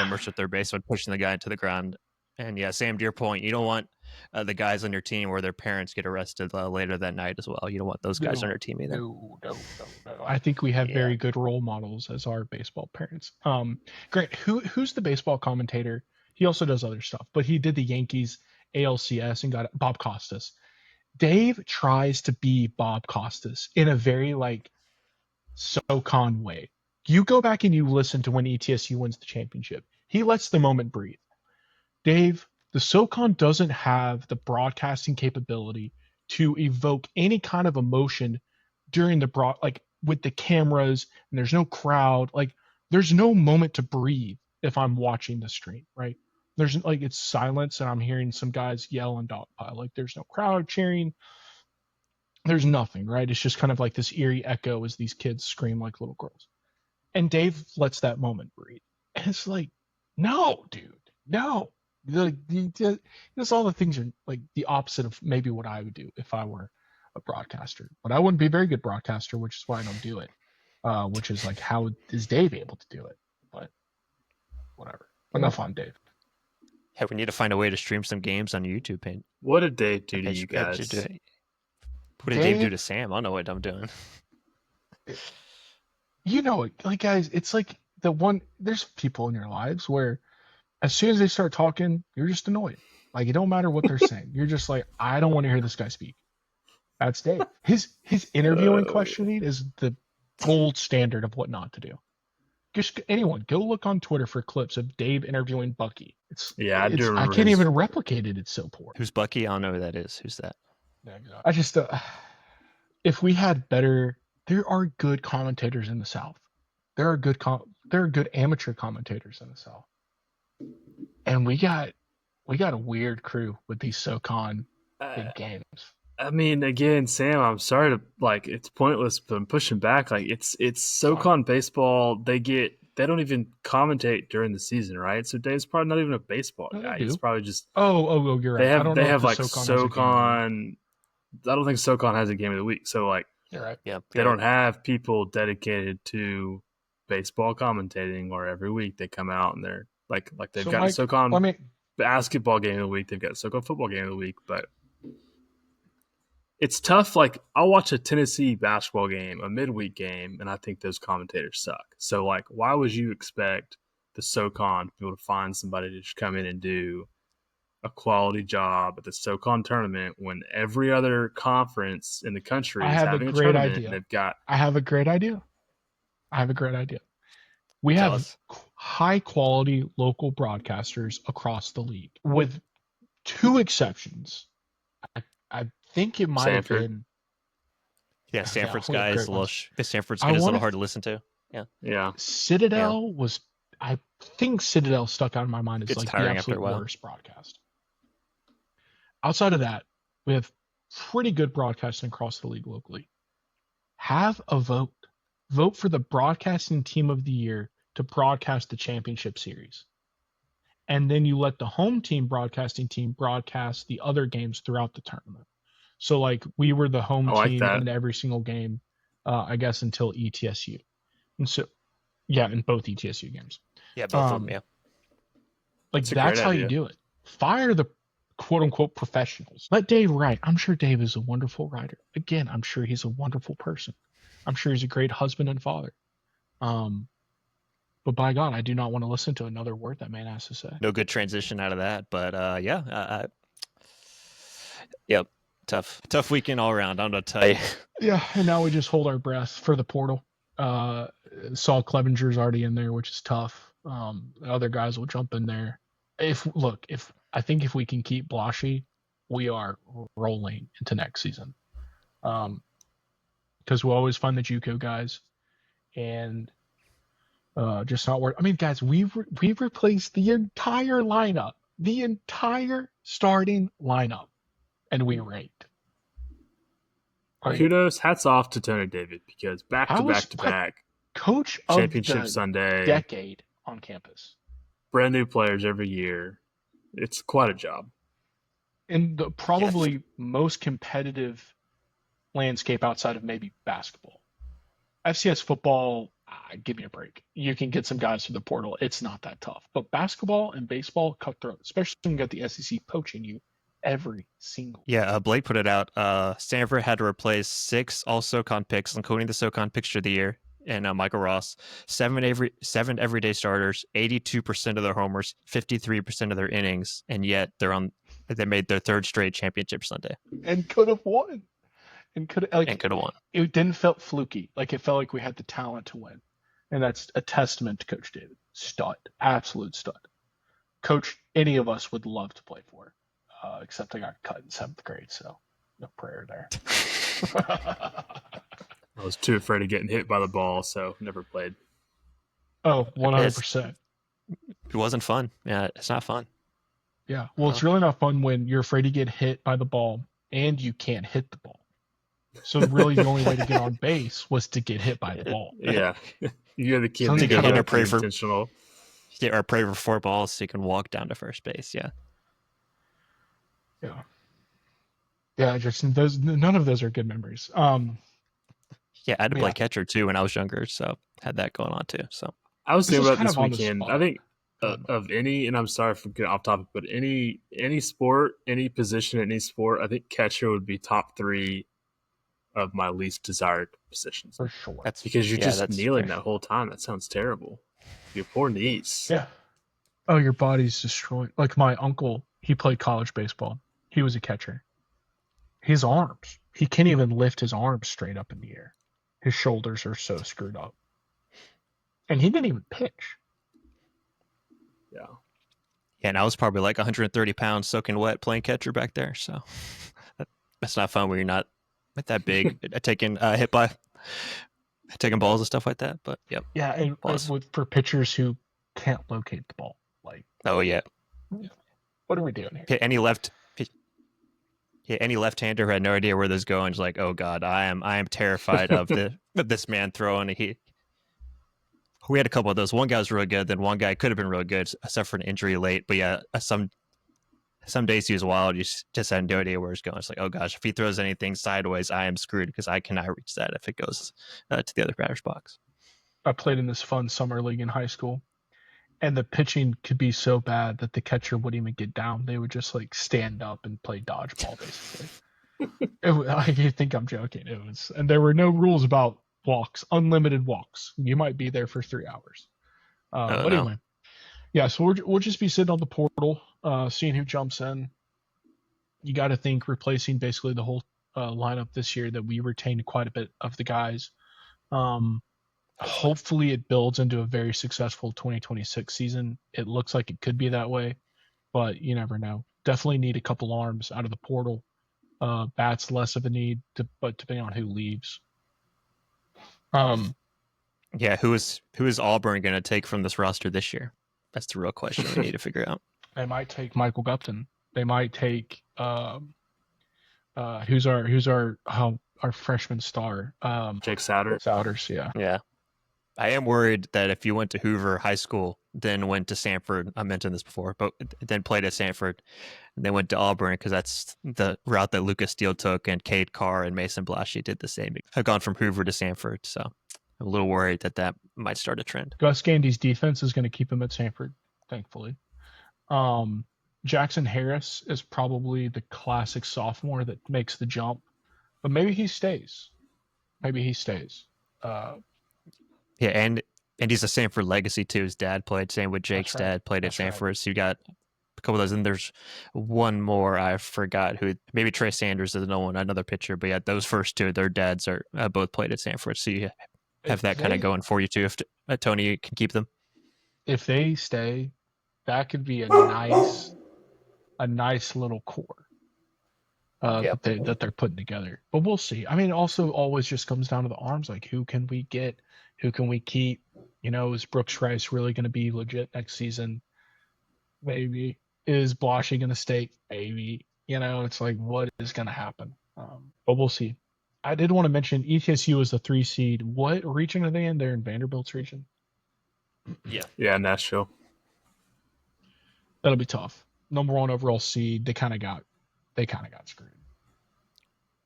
S2: Mercer third baseman pushing the guy into the ground. And yeah, Sam, to your point, you don't want the guys on your team where their parents get arrested later that night as well. You don't want those guys on your team either.
S1: No. I think we have very good role models as our baseball parents. Grant, who's the baseball commentator? He also does other stuff, but he did the Yankees ALCS and got Bob Costas. Dave tries to be Bob Costas in a very like SoCon way. You go back and you listen to when ETSU wins the championship. He lets the moment breathe. Dave, the SoCon doesn't have the broadcasting capability to evoke any kind of emotion during the like with the cameras, and there's no crowd. Like, there's no moment to breathe if I'm watching the stream, right? There's like, it's silence and I'm hearing some guys yell and dogpile. Like, there's no crowd cheering. There's nothing, right? It's just kind of like this eerie echo as these kids scream like little girls. And Dave lets that moment breathe. And it's like, no, dude, no. Just all the things are like the opposite of maybe what I would do if I were a broadcaster. But I wouldn't be a very good broadcaster, which is why I don't do it. Which is like, how is Dave able to do it? But whatever. Enough on Dave.
S2: Hey, we need to find a way to stream some games on YouTube. Paint.
S3: What did Dave do to you guys?
S2: What did Dave do to Sam? I don't know what I'm doing.
S1: You know, like, guys, it's like there's people in your lives where as soon as they start talking, you're just annoyed. Like, it don't matter what they're saying. You're just like, I don't want to hear this guy speak. That's Dave. His interviewing questioning is the gold standard of what not to do. Just anyone go look on Twitter for clips of Dave interviewing Bucky. I can't even replicate it. It's so poor.
S2: Who's Bucky? I don't know who that is. Who's that?
S1: I just if we had better, there are good commentators in the South. There are good amateur commentators in the South. And we got a weird crew with these SoCon big games.
S3: I mean, again, Sam, I'm sorry to like. It's pointless, but I'm pushing back. Like, it's SoCon baseball. They don't even commentate during the season, right? So Dave's probably not even a baseball guy. He's probably just.
S1: Oh, you're right.
S3: They have like SoCon. I don't think SoCon has a game of the week. So like,
S1: you're right.
S2: Yeah,
S3: they don't have people dedicated to baseball commentating, or every week they come out and they're like they've got a SoCon basketball game of the week. They've got a SoCon football game of the week, but it's tough. Like, I'll watch a Tennessee basketball game, a midweek game, and I think those commentators suck. So, like, why would you expect the SoCon to be able to find somebody to just come in and do a quality job at the SoCon tournament when every other conference in the country
S1: I
S3: is
S1: have a
S3: having a
S1: great
S3: tournament and
S1: idea.
S3: they've got
S1: I have a great idea. We
S2: Tell
S1: have
S2: us.
S1: high quality local broadcasters across the league, with two exceptions. I think it might have
S3: Samford.
S1: been.
S2: Yeah,
S1: Yeah,
S2: Sanford's
S1: we have
S2: guy is
S1: great
S2: a little.
S1: ones.
S2: Sanford's
S1: I
S2: good is a
S1: want
S2: little
S1: to.
S2: hard to listen to. Yeah,
S3: Yeah.
S2: yeah.
S1: Citadel was. I think Citadel stuck out in my mind as
S2: Gets
S1: like the
S2: tiring after a
S1: absolute
S2: while.
S1: worst broadcast. Outside of that, we have pretty good broadcasting across the league locally. Have a vote. Vote for the broadcasting team of the year to broadcast the championship series. And then you let the home team broadcasting team broadcast the other games throughout the tournament. So like we were the home
S3: I like
S1: team
S3: that.
S1: in every single game, I guess until ETSU. And so yeah, in both ETSU games.
S2: Yeah, both of them. Yeah,
S1: Like
S3: It's a great
S1: that's how you
S3: idea.
S1: do it. Fire the quote unquote professionals. Let Dave write. I'm sure Dave is a wonderful writer. Again, I'm sure he's a wonderful person. I'm sure he's a great husband and father. But by God, I do not want to listen to another word that man has to say.
S2: no good transition out of that. But yeah, yep, tough weekend all around. I don't know what to tell you.
S1: Yeah, and now we just hold our breath for the portal. Saul Clevenger's already in there, which is tough. Other guys will jump in there. If I think if we can keep Blashy, we are rolling into next season. Because we'll always find the JUCO guys, and just not work. I mean, guys, we've replaced the entire lineup, the entire starting lineup, and we ranked. Like,
S3: Kudos, hats off to Tony David because back
S1: I
S3: to
S1: was
S3: back to back
S1: coach of
S3: championship
S1: the
S3: Sunday,
S1: decade on campus,
S3: brand new players every year. It's quite a job.
S1: in the
S2: Yeah.
S1: probably most competitive landscape outside of maybe basketball. FCS football, give me a break. You can get some guys through the portal. It's not that tough. But basketball and baseball, cutthroat, especially when you got the SEC poaching you every single.
S2: Yeah, Blake put it out. Samford had to replace 6 all SoCon picks, including the SoCon Picture of the Year, and Michael Ross, 7 everyday starters, 82% of their homers, 53% of their innings, and yet they made their third straight championship Sunday
S1: And could have won. And could
S2: and
S1: like
S2: could have won.
S1: it didn't felt fluky. Like it felt like we had the talent to win. And that's a testament to Coach David. Stud. Absolute stud. Coach any of us would love to play for. Except I got cut in 7th grade, so no prayer there.
S3: I was too afraid of getting hit by the ball, so never played.
S1: Oh, 100%.
S2: It wasn't fun. Yeah, it's not fun.
S1: Yeah. Well, it's really not fun when you're afraid to get hit by the ball and you can't hit the ball. So really the only way to get on base was to get hit by the ball.
S3: Yeah. You're the kid
S1: Something
S3: that
S1: kinda-
S3: got
S2: pray for-
S3: intentional.
S2: Yeah, or pray for 4 balls so you can walk down to first base. Yeah.
S1: Yeah. Yeah, just those. None of those are good memories.
S2: Yeah, I had to play
S1: Yeah.
S2: catcher too when I was younger, so had that going on too. So
S3: I was
S1: This
S3: thinking
S1: is
S3: about
S1: kind
S3: this
S1: of on the
S3: weekend.
S1: spot.
S3: I think
S1: Go ahead.
S3: of any, and I'm sorry for getting off topic, but any sport, any position, any sport, I think catcher would be top 3 of my least desired positions.
S1: For sure.
S2: that's
S3: Because you're
S2: yeah,
S3: just
S2: that's
S3: kneeling
S2: fair.
S3: that whole time. That sounds terrible. Your poor knees.
S1: Yeah. Oh, your body's destroyed. Like my uncle, he played college baseball. He was a catcher. His arms, he can't even lift his arms straight up in the air. His shoulders are so screwed up. And he didn't even pitch.
S3: Yeah.
S2: Yeah, and I was probably like 130 pounds soaking wet playing catcher back there. So that's not fun when you're not that big, taking balls and stuff like that. But yep.
S1: Yeah, and for pitchers who can't locate the ball. Like,
S2: Oh yeah.
S1: what are we doing here?
S2: Yeah, any left-hander who had no idea where this is going is like, oh god, I am terrified of this man throwing. We had a couple of those. One guy was really good, then one guy could have been really good, except for an injury late. But yeah, some days he was wild. You just had no idea where it's going. It's like, oh gosh, if he throws anything sideways, I am screwed because I cannot reach that if it goes to the other batter's box.
S1: I played in this fun summer league in high school, and the pitching could be so bad that the catcher wouldn't even get down. They would just like stand up and play dodgeball, basically. I think I'm joking. It was, and there were no rules about walks, unlimited walks. You might be there for 3 hours.
S2: Oh
S1: But
S2: no.
S1: anyway, yeah. So we'll just be sitting on the portal, seeing who jumps in. You got to think replacing basically the whole lineup this year that we retained quite a bit of the guys. Um,
S2: Hopefully.
S1: Hopefully it builds into a very successful 2026 season. It looks like it could be that way, but you never know. Definitely need a couple arms out of the portal. Bats less of a need, but depending on who leaves.
S2: Yeah, who is Auburn going to take from this roster this year? That's the real question we need to figure out.
S1: They might take Michael Gupton. They might take who's our freshman star?
S3: Jake Souders.
S1: Souders, yeah.
S2: Yeah. I am worried that if you went to Hoover High School, then went to Samford, I mentioned this before, but then played at Samford, and then went to Auburn because that's the route that Lucas Steele took, and Cade Carr and Mason Blashy did the same. Have gone from Hoover to Samford, so I'm a little worried that might start a trend.
S1: Gus Gandy's defense is going to keep him at Samford, thankfully. Jackson Harris is probably the classic sophomore that makes the jump, but maybe he stays.
S2: Yeah, and he's a Samford legacy too. His dad played. Same with Jake's dad played at Samford. Right. So you got a couple of those, and there's one more I forgot who. Maybe Trey Sanders is another pitcher, but yeah, those first two, their dads are both played at Samford. So you have that kind of going for you too. If Tony can keep them,
S1: if they stay, that could be a nice little core that they're putting together. But we'll see. I mean, it also always just comes down to the arms. Like, who can we get? Who can we keep? You know, is Brooks Rice really going to be legit next season? Maybe. Is Blashy going to stay? Maybe. You know, it's like, what is going to happen? But we'll see. I did want to mention ETSU is the 3 seed. What region are they in? They're in Vanderbilt's region.
S3: Yeah, Nashville.
S1: That'll be tough. Number 1 overall seed. They kind of got screwed.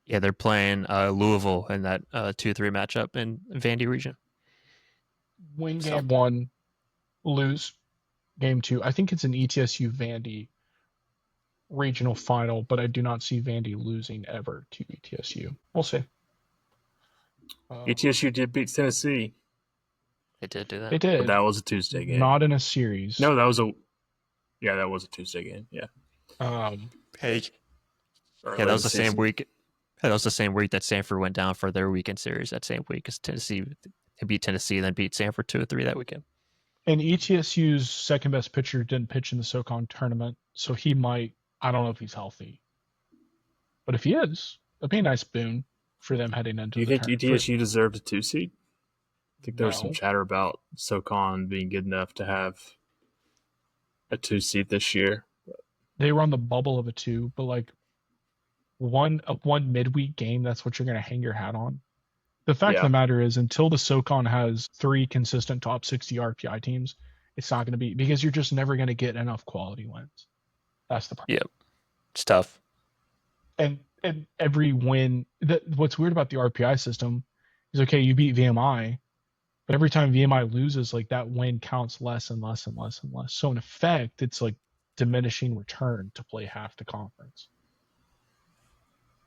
S2: Yeah, they're playing Louisville in that 2-3 matchup in Vandy region.
S1: Win game 1, lose game 2. I think it's an ETSU Vandy regional final, but I do not see Vandy losing ever to ETSU. We'll see.
S3: ETSU did beat Tennessee.
S2: They did do that.
S1: They did.
S3: But that was a Tuesday game.
S1: Not in a series.
S3: No, that was a Tuesday game. Yeah.
S2: Hey. Yeah, that was the same week. That was the same week that Samford went down for their weekend series. That same week as Tennessee beat Tennessee, and then beat Samford 2-3 that weekend.
S1: And ETSU's second best pitcher didn't pitch in the SoCon tournament, so he might. I don't know if he's healthy, but if he is, that'd be a nice boon for them heading into.
S3: Do you think ETSU deserved a 2 seed? I think there was some chatter about SoCon being good enough to have a 2 seed this year.
S1: They were on the bubble of a 2, but like one midweek game, that's what you're going to hang your hat on. The fact of the matter is, until the SoCon has 3 consistent top 60 RPI teams, it's not going to be, because you're just never going to get enough quality wins. That's the problem.
S2: Yep, it's tough.
S1: And every win, what's weird about the RPI system is, okay, you beat VMI, but every time VMI loses, like, that win counts less and less and less and less. So in effect, it's like diminishing return to play half the conference.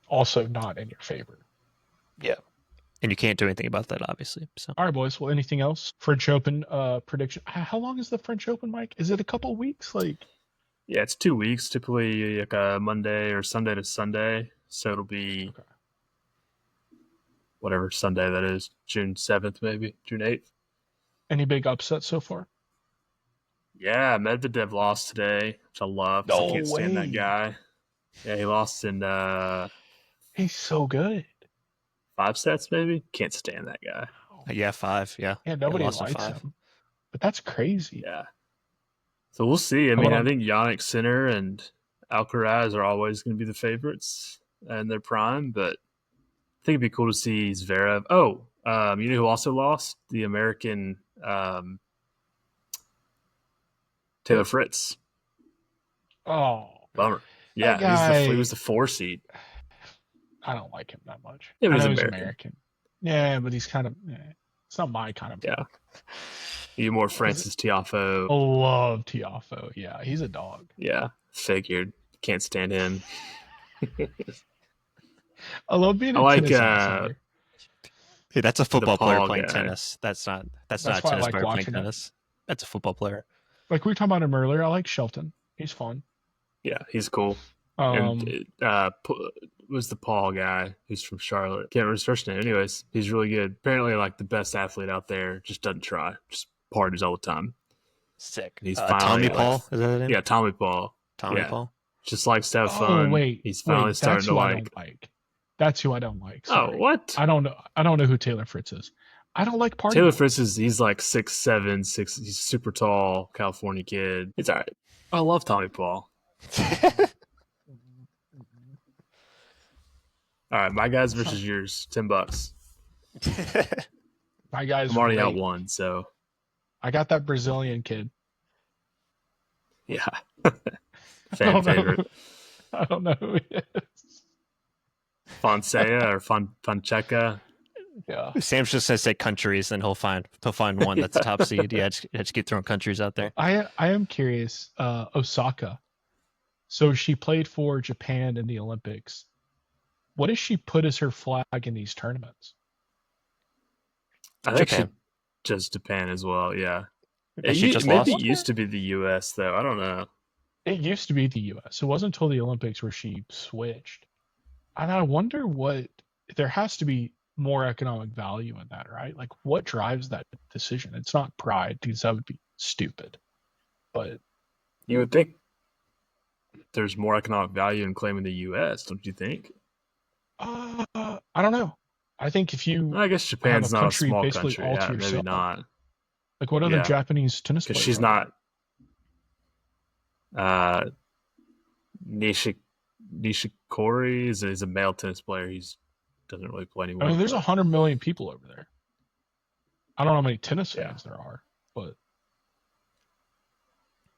S1: Also not in your favor.
S2: Yeah. And you can't do anything about that, obviously. So,
S1: all right, boys. Well, anything else? French Open prediction. How long is the French Open, Mike? Is it a couple weeks?
S3: Yeah, it's 2 weeks, typically like a Monday or Sunday to Sunday. So it'll be whatever Sunday that is, June 7th, maybe June 8th.
S1: Any big upsets so far?
S3: Yeah, Medvedev lost today, which I love.
S1: No
S3: I can't stand that guy. Yeah, he lost in
S1: he's so good.
S3: 5 sets, maybe. Can't stand that guy.
S2: Yeah, 5. Yeah.
S1: Yeah, nobody likes him. But that's crazy.
S3: Yeah. So we'll see. I mean, I think Yannick Sinner and Alcaraz are always going to be the favorites in their prime, but I think it'd be cool to see Zverev. Oh, you know who also lost? The American Taylor Fritz.
S1: Oh,
S3: bummer. Yeah, he was the 4 seed.
S1: I don't like him that much.
S3: Yeah,
S1: he's American. Yeah, but he's kind of. It's not my kind of.
S3: Yeah. You more Francis Tiafoe.
S1: I love Tiafoe. Yeah, he's a dog.
S3: Yeah, figured. Can't stand him.
S1: I love being
S3: I
S1: a
S3: like
S1: tennis outsider.
S2: Hey, that's a
S3: the
S2: football player
S3: Paul
S2: playing
S3: guy.
S2: tennis. That's not a
S1: That's why I
S2: tennis
S1: like
S2: player playing
S1: watching it.
S2: tennis. That's a football player.
S1: Like we were talking about him earlier, I like Shelton. He's fun.
S3: Yeah, he's cool.
S1: Um,
S3: And was the Paul guy who's from Charlotte. Can't remember his first name. Anyways, he's really good. Apparently, like the best athlete out there. Just doesn't try. Just parties all the time.
S2: Sick.
S3: And he's finally
S2: Tommy Paul, is that his name?
S3: yeah, Tommy Paul.
S2: Tommy Paul.
S3: Just likes to have
S1: oh
S3: fun. He's finally starting
S1: that's
S3: to
S1: who I
S3: like.
S1: don't like. That's who I don't like.
S3: Oh,
S1: Sorry.
S3: what?
S1: I don't know. I don't know who Taylor Fritz is. I don't like party.
S3: Taylor
S1: boys.
S3: Fritz he's like 6'7", 6. He's super tall, California kid. It's all right. I love Tommy Paul. All right, my guys versus yours. $10.
S1: My guy's
S3: I'm already
S1: great.
S3: out one, so
S1: I got that Brazilian kid.
S3: yeah.
S1: I
S3: Fan
S1: don't know.
S3: favorite.
S1: I don't know who he is.
S3: Fonseca or Fonseca.
S1: Yeah.
S2: Sam's just gonna say countries, and he'll find one that's top seed. Yeah, just keep throwing countries out there.
S1: I am curious. Osaka. So she played for Japan in the Olympics. What does she put as her flag in these tournaments?
S3: I think
S2: Japan.
S3: she just Japan as well. Yeah.
S2: She just
S3: maybe
S2: lost?
S3: it used to be the U.S. though. I don't know.
S1: It used to be the U.S. It wasn't until the Olympics where she switched. And I wonder what there has to be more economic value in that, right? Like what drives that decision? It's not pride because that would be stupid. But
S3: You would think there's more economic value in claiming the U.S., don't you think?
S1: I don't know. I think if you
S3: I guess
S1: have
S3: Japan's
S1: a
S3: not a
S1: country
S3: small
S1: basically
S3: country.
S1: all to
S3: Yeah, maybe
S1: yourself,
S3: not.
S1: like what other
S3: Yeah.
S1: Japanese tennis
S3: Because
S1: players?
S3: she's
S1: are
S3: not. Nishikori is a male tennis player. He's doesn't really play
S1: there?
S3: anymore.
S1: I mean, there's
S3: but
S1: 100 million people over there. I don't know how many tennis
S3: Yeah.
S1: fans there are, but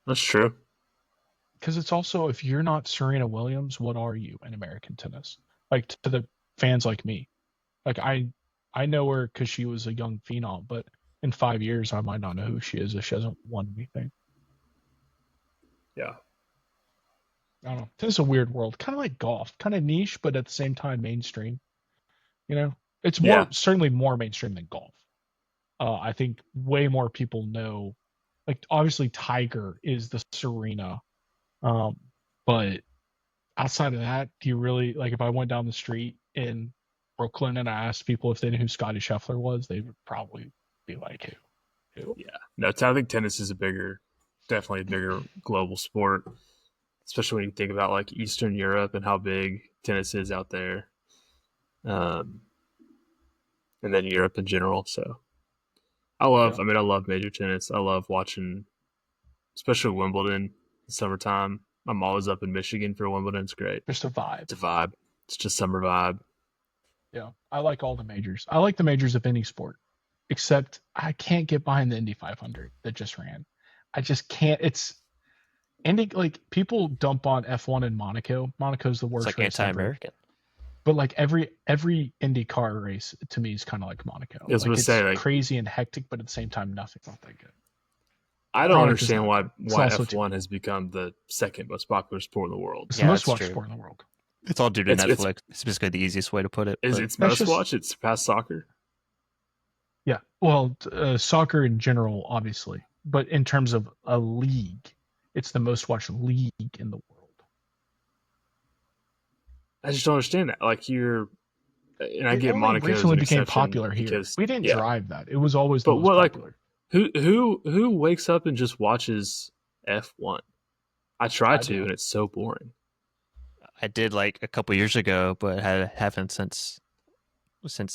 S3: that's true.
S1: because it's also if you're not Serena Williams, what are you in American tennis? Like to the fans like me, like I know her because she was a young phenom, but in 5 years I might not know who she is if she hasn't won anything.
S3: Yeah.
S1: I don't know. This is a weird world, kind of like golf, kind of niche, but at the same time mainstream. You know, it's certainly more mainstream than golf. I think way more people know. Like obviously Tiger is the Serena, but outside of that, do you really like? If I went down the street in Brooklyn and I asked people if they knew who Scotty Scheffler was, they would probably be like, "Who?"
S3: Yeah. No, I think tennis is definitely a bigger global sport, especially when you think about like Eastern Europe and how big tennis is out there, and then Europe in general. So I love major tennis. I love watching, especially Wimbledon in summertime. I'm always up in Michigan for Wimbledon. It's great.
S1: Just a vibe.
S3: It's a vibe. It's just summer vibe.
S1: Yeah, I like all the majors. I like the majors of any sport, except I can't get behind the Indy 500 that just ran. I just can't. It's Indy. Like people dump on F1 in Monaco. Monaco's the worst
S2: It's like
S1: race ever.
S2: anti-American.
S1: But like every IndyCar race to me is kind of like Monaco.
S3: I was
S1: Like
S3: gonna
S1: it's
S3: say, like,
S1: crazy and hectic, but at the same time, nothing's not that good.
S3: I don't
S1: Product is
S3: understand
S1: not
S3: why
S1: good. It's also
S3: F1 has become the second most popular sport in the world.
S1: It's
S2: Yeah,
S1: the most
S2: that's
S1: watched
S2: true.
S1: sport in the world.
S2: It's all due to
S3: It's-
S2: Netflix. It's basically the easiest way to put it.
S3: Is
S2: but-
S3: it's
S1: That's
S3: most
S1: just-
S3: watched? It's surpassed soccer.
S1: Yeah. Well, soccer in general, obviously, but in terms of a league, it's the most watched league in the world.
S3: I just don't understand that. Like and I
S1: It
S3: get
S1: only
S3: Monaco as
S1: recently
S3: an
S1: became
S3: exception
S1: popular here.
S3: because
S1: We didn't
S3: yeah.
S1: drive that. It was always the
S3: But
S1: most
S3: what, like,
S1: popular.
S3: Who wakes up and just watches F1? I try
S1: I
S3: to,
S1: do.
S3: and it's so boring.
S2: I did like a couple years ago, but haven't since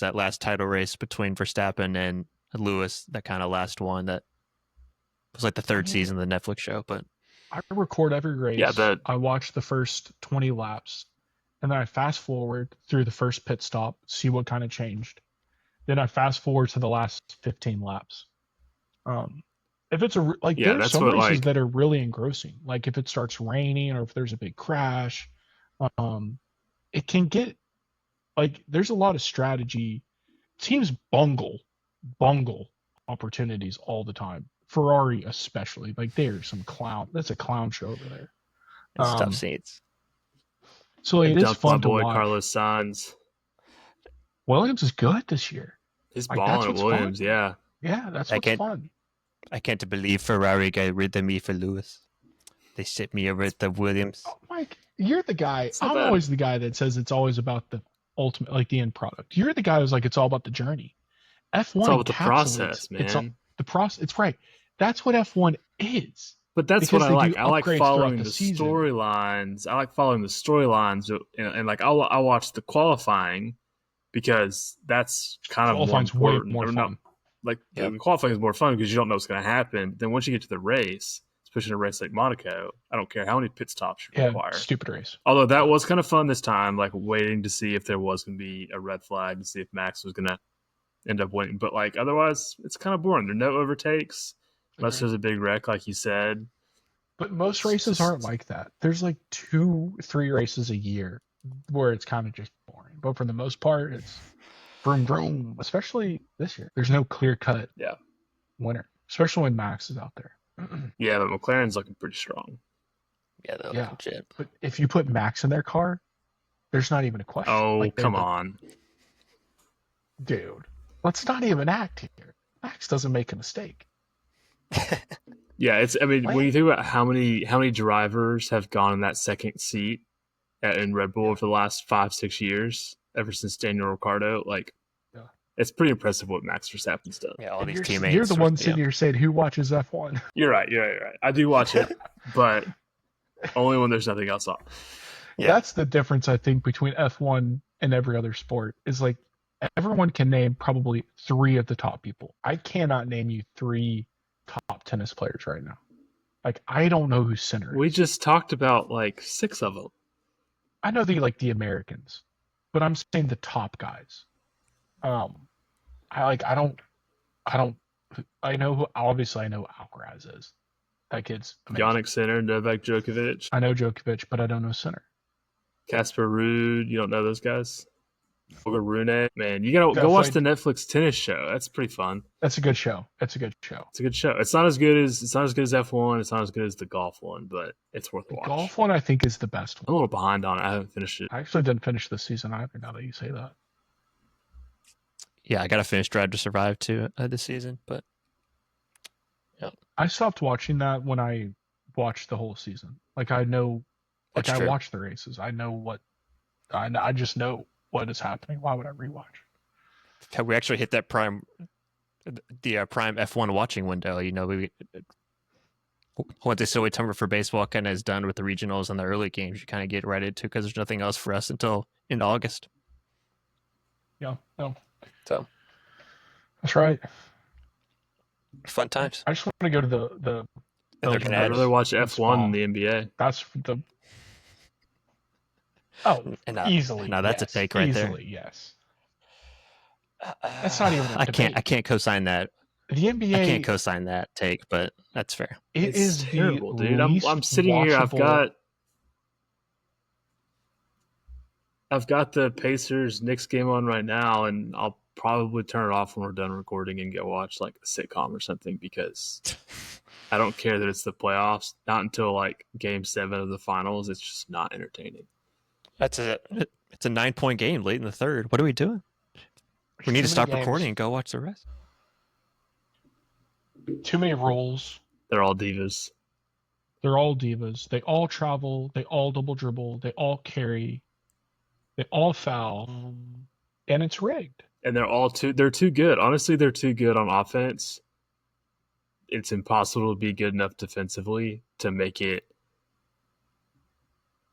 S2: that last title race between Verstappen and Lewis. That kind of last one that was like the third season of the Netflix show. But
S1: I record every race.
S3: Yeah,
S1: I watch the first 20 laps, and then I fast forward through the first pit stop, see what kind of changed. Then I fast forward to the last 15 laps. If it's there's
S3: that's
S1: some
S3: what,
S1: races
S3: like,
S1: that are really engrossing. Like if it starts raining or if there's a big crash, it can get like there's a lot of strategy. Teams bungle opportunities all the time. Ferrari especially, like there's some clown. That's a clown show over there.
S2: it's tough seats.
S1: So it is
S3: Dumped my
S1: fun to
S3: boy
S1: watch.
S3: Carlos Sainz.
S1: Williams is good this year.
S3: He's
S1: Like, that's
S3: balling at
S1: what's
S3: Williams,
S1: fun.
S3: yeah.
S1: Yeah, that's
S2: I
S1: what's
S2: can't-
S1: fun.
S2: I can't believe Ferrari got rid of me for Lewis. They shipped me over to Williams.
S1: Oh, Mike, you're the guy.
S3: It's not
S1: I'm
S3: bad.
S1: always the guy that says it's always about the ultimate, like the end product. You're the guy who's like, it's all about the journey. F1
S3: It's all about the
S1: encapsulates
S3: process,
S1: It's all,
S3: man.
S1: the process. It's right. That's what F1 is.
S3: But that's
S1: Because
S3: what I
S1: they
S3: like.
S1: do
S3: I like
S1: upgrades
S3: following
S1: throughout
S3: the
S1: the season.
S3: storylines. I like following the storylines, and like I watch the qualifying because that's kind of more
S1: Qualifying's way
S3: important.
S1: more
S3: Or
S1: fun.
S3: not, like
S2: Yep.
S3: the qualifying is more fun because you don't know what's going to happen. But then once you get to the race, especially in a race like Monaco, I don't care how many pit stops you
S1: Yeah,
S3: require.
S1: stupid race.
S3: Although that was kind of fun this time, like waiting to see if there was going to be a red flag to see if Max was going to end up winning. But like otherwise, it's kind of boring. There are no overtakes unless
S1: Agreed.
S3: there's a big wreck, like you said.
S1: But most
S3: It's
S1: races
S3: just-
S1: aren't like that. There's like 2-3 races a year where it's kind of just boring. But for the most part, it's vroom vroom. Especially this year, there's no clear cut
S3: Yeah.
S1: winner. Especially when Max is out there.
S3: Yeah, but McLaren's looking pretty strong.
S2: Yeah, they're
S1: Yeah.
S2: legit.
S1: But if you put Max in their car, there's not even a question.
S3: Oh,
S1: Like, they're
S3: come
S1: the-
S3: on.
S1: dude. Let's not even act here. Max doesn't make a mistake.
S3: Yeah, it's. I mean,
S1: Right.
S3: when you think about how many drivers have gone in that second seat in Red Bull over the last 5-6 years, ever since Daniel Ricciardo, like,
S1: Yeah.
S3: it's pretty impressive what Max Verstappen's done.
S2: Yeah, all
S1: And
S2: these
S1: you're,
S2: teammates.
S1: you're the one
S2: yeah.
S1: sitting here saying, who watches F1?
S3: You're right. I do watch it, but only when there's nothing else on.
S2: Yeah.
S1: That's the difference, I think, between F1 and every other sport. Is like everyone can name probably 3 of the top people. I cannot name you 3 top tennis players right now. Like, I don't know who's center.
S3: We just talked about like 6 of them.
S1: I know the Americans, but I'm saying the top guys. I know who. Obviously, I know who Alcaraz is. That kid's amazing.
S3: Yannick Sinner, Novak Djokovic,
S1: I know Djokovic, but I don't know center.
S3: Casper Ruud. You don't know those guys? Holger Rune. Man, you gotta go watch the Netflix tennis show. That's pretty fun.
S1: That's a good show. It's a good show.
S3: It's a good show. It's not as good as F1. It's not as good as the golf one, but it's worth a
S1: The
S3: watch.
S1: golf one, I think, is the best
S3: I'm
S1: one.
S3: a little behind on it. I haven't finished it.
S1: I actually didn't finish this season either. Now that you say that,
S2: Yeah, I got to finish Drive to Survive too this season, but
S1: I stopped watching that when I watched the whole season. Like, I know, like,
S2: That's
S1: I
S2: true.
S1: watch the races. I know what. I just know what is happening. Why would I rewatch?
S2: we actually hit that prime F1 watching window. You know, we once the silly summer for baseball kind of is done with the regionals and the early games, you kind of get right into because there's nothing else for us until in August.
S1: Yeah, no,
S2: So
S1: that's right.
S2: fun times.
S1: I just want to go to the.
S2: And they're
S1: Belgian
S2: gonna
S3: I'd
S2: add-
S3: rather watch
S1: That's
S3: F1
S1: fun.
S3: than the NBA.
S1: That's the. Oh,
S2: And
S1: easily.
S2: now that's
S1: yes.
S2: a take right there.
S1: Easily, yes. That's not even a
S2: I can't.
S1: debate.
S2: I can't co-sign that.
S1: The NBA.
S2: I can't co-sign that take, but that's fair.
S1: It
S3: It's
S1: is
S3: terrible,
S1: the
S3: dude.
S1: least
S3: I'm sitting here.
S1: watchable-
S3: I've got the Pacers Knicks game on right now, and I'll probably turn it off when we're done recording and go watch like a sitcom or something because I don't care that it's the playoffs. Not until like Game 7 of the finals. It's just not entertaining.
S2: It's a 9-point game late in the third. What are we doing? We need to
S1: Too
S2: stop
S1: many
S2: recording
S1: games,
S2: and go watch the rest.
S1: Too many rules.
S3: They're all divas.
S1: They're all divas. They all travel. They all double dribble. They all carry. They all foul. And it's rigged.
S3: And they're too good. Honestly, they're too good on offense. It's impossible to be good enough defensively to make it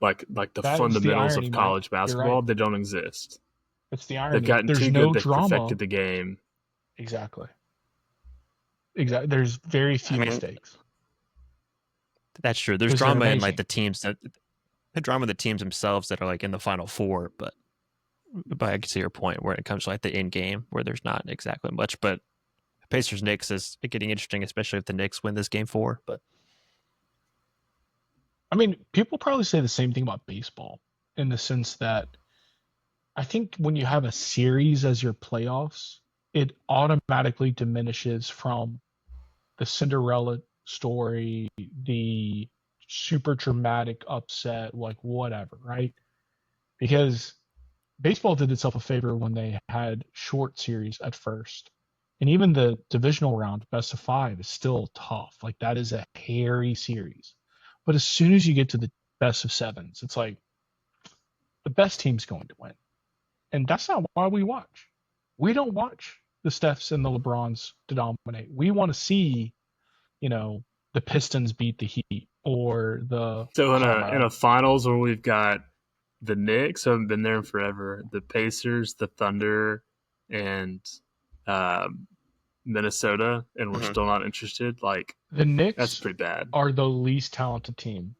S3: like the
S1: That is the
S3: fundamentals
S1: irony,
S3: of
S1: Mike.
S3: college
S1: You're
S3: basketball.
S1: right.
S3: They don't exist.
S1: It's the irony.
S3: They've gotten
S1: There's
S3: too
S1: no
S3: good. They've
S1: drama.
S3: perfected the game.
S1: Exactly. There's very few
S2: I mean,
S1: mistakes.
S2: That's true. There's
S1: Because they're
S2: drama in
S1: amazing.
S2: like the teams themselves that are like in the final four, but I can see your point where it comes to like the end game where there's not exactly much. But Pacers Knicks is getting interesting, especially if the Knicks win this game 4. But
S1: I mean, people probably say the same thing about baseball in the sense that I think when you have a series as your playoffs, it automatically diminishes from the Cinderella story, the super dramatic upset, like whatever, right? Because baseball did itself a favor when they had short series at first. And even the divisional round, best of 5, is still tough. Like, that is a hairy series. But as soon as you get to the best of 7s, it's like the best team's going to win. And that's not why we watch. We don't watch the Stephs and the LeBrons to dominate. We want to see, the Pistons beat the Heat or the
S3: So in
S1: Hawks.
S3: a finals where we've got the Knicks, who haven't been there in forever, the Pacers, the Thunder, and Minnesota, and we're still not interested. Like,
S1: The Knicks
S3: that's pretty bad.
S1: are the least talented team,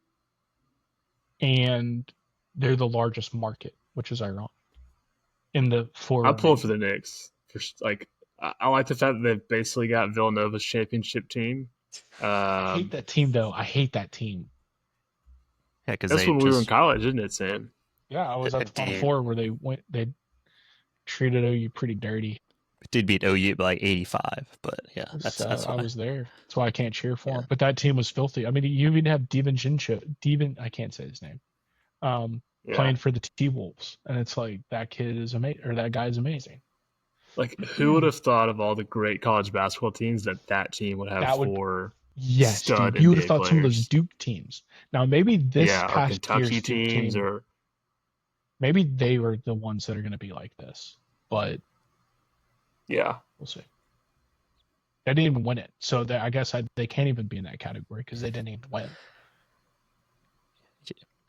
S1: and they're the largest market, which is ironic. In the
S3: I'm pulling for the Knicks. I like the fact that they've basically got Villanova's championship team.
S1: I hate that team, though. I hate that team.
S2: Yeah, because
S3: that's when we were in college, isn't it, Sam?
S1: Yeah, I was at the Final Four where they treated OU pretty dirty.
S2: Did beat OU by like 85, but yeah, that's why.
S1: I was there. That's why I can't cheer for him. But that team was filthy. I mean, you even have Devin, I can't say his name, playing for the T-Wolves, and it's like, that kid is amazing, or that guy is amazing.
S3: Like, who would have thought of all the great college basketball teams that team would have four stud
S1: dude. You would have thought
S3: players.
S1: some of those Duke teams. Now, maybe this past
S3: Kentucky
S1: year's Duke
S3: teams,
S1: team,
S3: or
S1: maybe they were the ones that are going to be like this. But
S3: yeah,
S1: we'll see. They didn't even win it, so I guess they can't even be in that category because they didn't even win.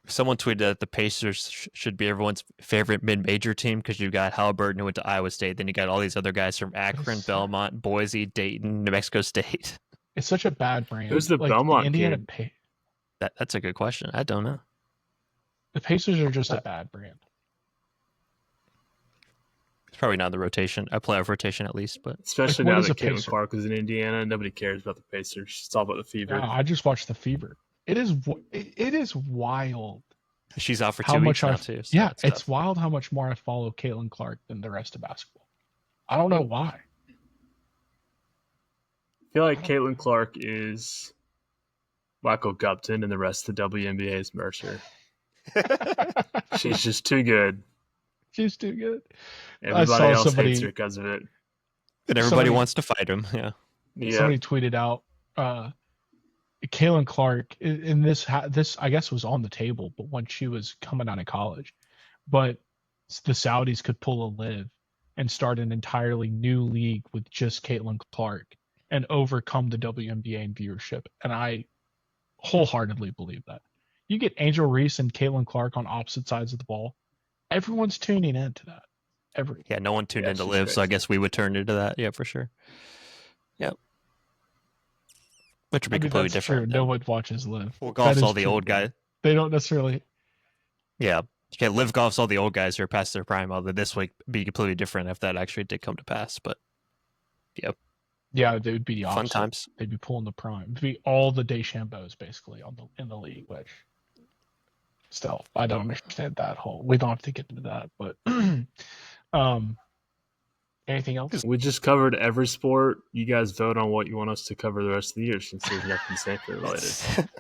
S2: Someone tweeted that the Pacers should be everyone's favorite mid-major team because you got Halliburton who went to Iowa State, then you got all these other guys from Akron, Belmont, Boise, Dayton, New Mexico State.
S1: It's such a bad brand.
S3: Who's the Belmont
S1: Indiana
S3: kid?
S2: That's a good question. I don't know.
S1: The Pacers are just a bad brand.
S2: It's probably not the rotation, a playoff rotation at least, but
S3: especially now that Caitlin Clark is in Indiana, nobody cares about the Pacers. It's all about the Fever.
S1: I just watched the Fever. It is wild.
S2: She's out for 2 weeks now too. So
S1: it's wild how much more I follow Caitlin Clark than the rest of basketball. I don't know why.
S3: I feel like Caitlin Clark is Michael Gupton, and the rest of the WNBA is Mercer. She's just too good.
S1: She's too good.
S3: Everybody else hates her because of it.
S2: And everybody wants to fight him. Yeah.
S1: Somebody tweeted out, Caitlin Clark, in this I guess was on the table, but when she was coming out of college, but the Saudis could pull a live and start an entirely new league with just Caitlin Clark and overcome the WNBA in viewership. And I wholeheartedly believe that. You get Angel Reese and Caitlin Clark on opposite sides of the ball, everyone's tuning into that.
S2: Yeah, no one tuned into Live, crazy. So I guess we would turn into that. Yeah, for sure. Yep. Which would be completely different.
S1: True. No one watches Live.
S2: Well, golf's all the old guys.
S1: They don't necessarily.
S2: Yeah. Okay, Live golf's all the old guys who are past their prime, although this would be completely different if that actually did come to pass. But, yep.
S1: Yeah, they would be the opposite.
S2: Fun times.
S1: They'd be pulling the prime. It'd be all the DeChambeaus, basically, in the league, which still, I don't understand that whole. We don't have to get into that, but anything else?
S3: We just covered every sport. You guys vote on what you want us to cover the rest of the year, since there's nothing Samford related.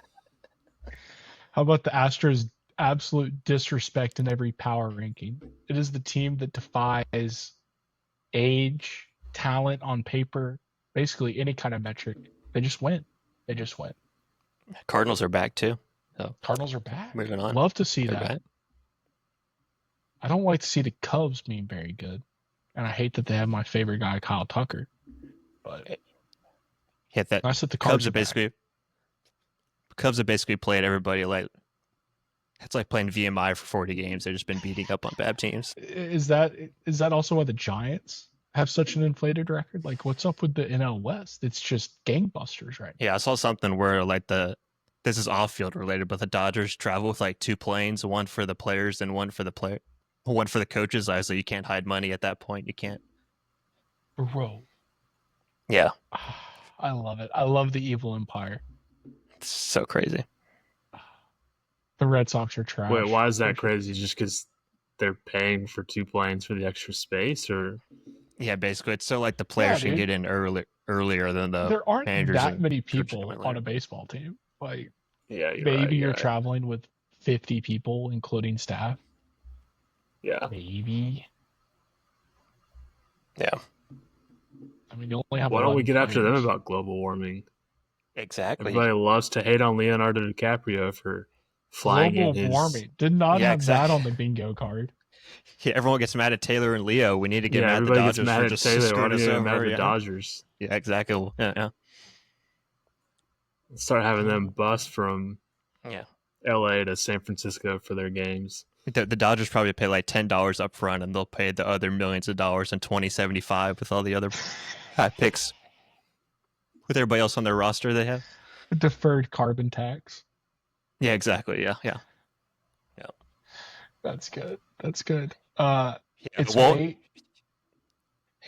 S1: How about the Astros' absolute disrespect in every power ranking? It is the team that defies age, talent on paper, basically any kind of metric. They just win.
S2: Cardinals are back too. So
S1: Cardinals are back.
S2: Moving on.
S1: Love to see
S2: They're
S1: that.
S2: back.
S1: I don't like to see the Cubs being very good. And I hate that they have my favorite guy, Kyle Tucker. But
S2: that
S1: nice that the
S2: Cubs have basically played everybody like it's like playing VMI for 40 games. They've just been beating up on bad teams.
S1: Is that also why the Giants have such an inflated record? Like, what's up with the NL West? It's just gangbusters right now.
S2: Yeah, I saw something where like this is off-field related, but the Dodgers travel with like 2 planes, one for the players and one for the coaches. So you can't hide money at that point. You can't.
S1: Bro.
S2: Yeah.
S1: I love it. I love the evil empire.
S2: It's so crazy.
S1: The Red Sox are trash.
S3: Wait, why is that crazy? Just because they're paying for 2 planes for the extra space, or?
S2: Yeah, basically, it's so like the players can get in earlier than the
S1: there aren't
S2: managers
S1: that many people on a baseball team. Like,
S3: yeah,
S1: maybe you're traveling with 50 people, including staff.
S3: Yeah.
S1: maybe.
S2: Yeah,
S1: I mean, you only have
S3: Why don't we
S1: 11
S3: get after them
S1: players.
S3: about global warming?
S2: exactly.
S3: Everybody loves to hate on Leonardo DiCaprio for flying in
S1: Global
S3: his.
S1: warming. Did not
S2: Yeah,
S1: have that
S2: exactly.
S1: on the bingo card.
S2: Yeah, everyone gets mad at Taylor and Leo. We need to get
S3: Yeah,
S2: mad at the
S3: everybody gets
S2: Dodgers
S3: mad
S2: for
S3: at
S2: just
S3: Taylor. Why
S2: screwing
S3: don't
S2: us
S3: you get mad at
S2: over.
S3: the
S2: Yeah,
S3: Dodgers?
S2: yeah, exactly. Yeah,
S3: Start having them bus from
S2: yeah.
S3: LA to San Francisco for their games.
S2: The Dodgers probably pay like $10 up front, and they'll pay the other millions of dollars in 2075 with all the other high picks with everybody else on their roster they have.
S1: Deferred carbon tax.
S2: Yeah, exactly. Yeah.
S1: That's good. That's good.
S2: Yeah,
S1: It's May.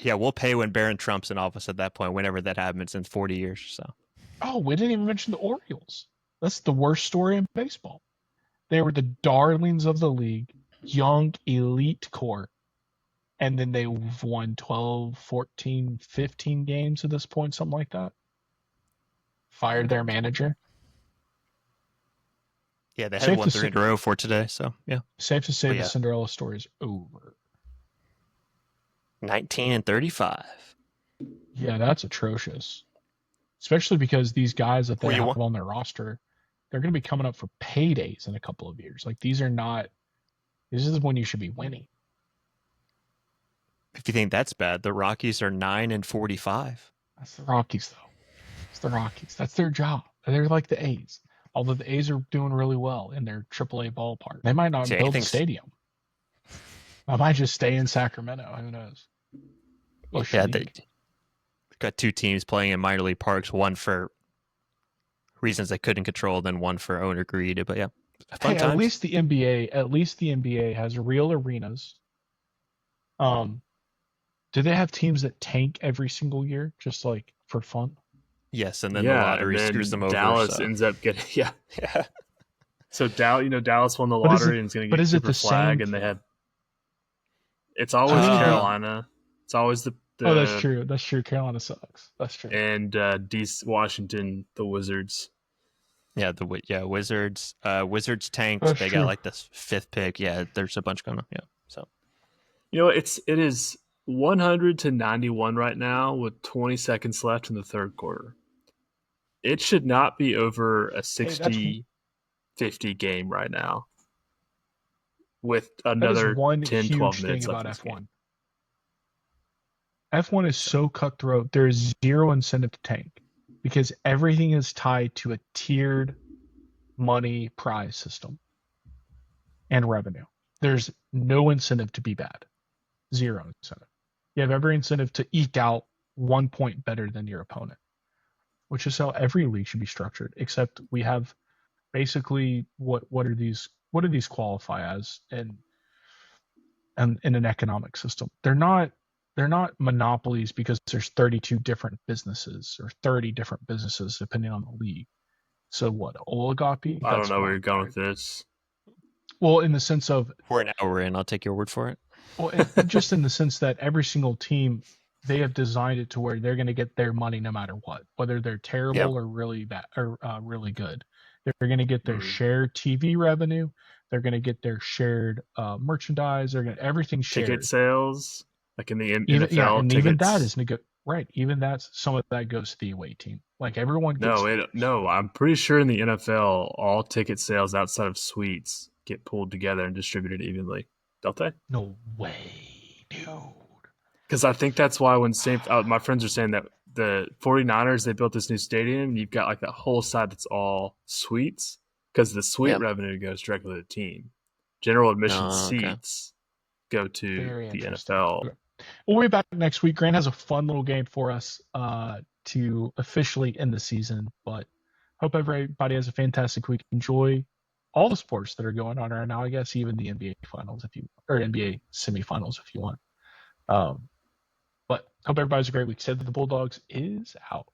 S2: we'll pay when Barron Trump's in office at that point, whenever that happens in 40 years. So
S1: Oh, we didn't even mention the Orioles. That's the worst story in baseball. They were the darlings of the league, young elite core. And then they've won 12, 14, 15 games at this point, something like that. Fired their manager.
S2: yeah, they had
S1: Safe
S2: won
S1: to
S2: 3
S1: say,
S2: in a row for today. So yeah,
S1: safe to say
S2: but
S1: the
S2: yeah,
S1: Cinderella story is over.
S2: 19-35.
S1: Yeah, that's atrocious. Especially because these guys that
S2: Who
S1: they
S2: you
S1: have
S2: want?
S1: on their roster, they're going to be coming up for paydays in a couple of years. Like these are not. This is when you should be winning.
S2: If you think that's bad, the Rockies are 9-45.
S1: That's the Rockies, though. It's the Rockies. That's their job. They're like the A's. Although the A's are doing really well in their AAA ballpark. They might not
S2: See,
S1: build a
S2: anything's
S1: stadium. I might just stay in Sacramento. Who knows? Bush
S2: yeah. They
S1: League.
S2: got 2 teams playing in minor league parks. One for reasons they couldn't control, then one for owner greed. But yeah, fun
S1: Hey, at
S2: times.
S1: least the NBA. At least the NBA has real arenas. Um, do they have teams that tank every single year, just like for fun?
S2: Yes, and then the
S3: Yeah, and
S2: lottery screws them
S3: then
S2: over.
S3: Dallas
S2: So
S3: ends up getting yeah.
S2: yeah,
S3: So Dallas won the
S1: But is it?
S3: lottery and is going to
S1: But
S3: get
S1: is it
S3: Cooper
S1: the
S3: Flag,
S1: same?
S3: and they had. It's always
S1: Who did?
S3: Carolina. It's always
S1: Oh, that's
S3: the
S1: true. That's true. Carolina sucks. That's true.
S3: and DC, Washington, the Wizards.
S2: yeah, Wizards. Wizards tanked.
S1: That's
S2: They got
S1: true.
S2: like this 5th pick. Yeah, there's a bunch going on. Yeah, so
S3: You know, it is 100-91 right now with 20 seconds left in the third quarter. It should not be over a
S1: Hey, that's
S3: 60-50 game right now with
S1: that is
S3: another
S1: one
S3: 10, 12
S1: huge thing
S3: minutes left
S1: about
S3: in this game.
S1: F1. F1 is so cutthroat. There is zero incentive to tank because everything is tied to a tiered money prize system and revenue. There's no incentive to be bad. Zero incentive. You have every incentive to eke out 1 point better than your opponent, which is how every league should be structured. Except we have basically what do these qualify as in an economic system? They're not monopolies because there's 32 different businesses or 30 different businesses depending on the league. So what, oligopoly?
S3: I don't
S1: That's
S3: know where
S1: fine,
S3: you're going
S1: right?
S3: with this.
S1: Well, in the sense of,
S2: we're an hour in. I'll take your word for it.
S1: well, just in the sense that every single team, they have designed it to where they're going to get their money no matter what, whether they're
S2: Yep.
S1: terrible or really bad or really good. They're going to get their
S3: Mm.
S1: shared TV revenue. They're going to get their shared merchandise. They're going to everything
S3: Ticket
S1: shared.
S3: sales, like in the
S1: Even
S3: NFL,
S1: and even that
S3: tickets.
S1: is right. Even that's some of that goes to the away team. Like everyone gets
S3: No, I'm pretty sure in the NFL, all ticket sales outside of suites get pulled together and distributed evenly, don't they?
S1: no way, dude.
S3: Because I think that's why when my friends are saying that the 49ers, they built this new stadium, and you've got like that whole side that's all suites because the suite
S2: Yep.
S3: revenue goes directly to the team. General admission
S2: Okay.
S3: seats go to
S1: Very
S3: the
S1: interesting.
S3: NFL.
S1: Okay. We'll be back next week. Grant has a fun little game for us to officially end the season. But hope everybody has a fantastic week. Enjoy all the sports that are going on right now. I guess even the NBA finals or NBA semifinals if you want. But hope everybody has a great week. Said that the Bulldogs is out.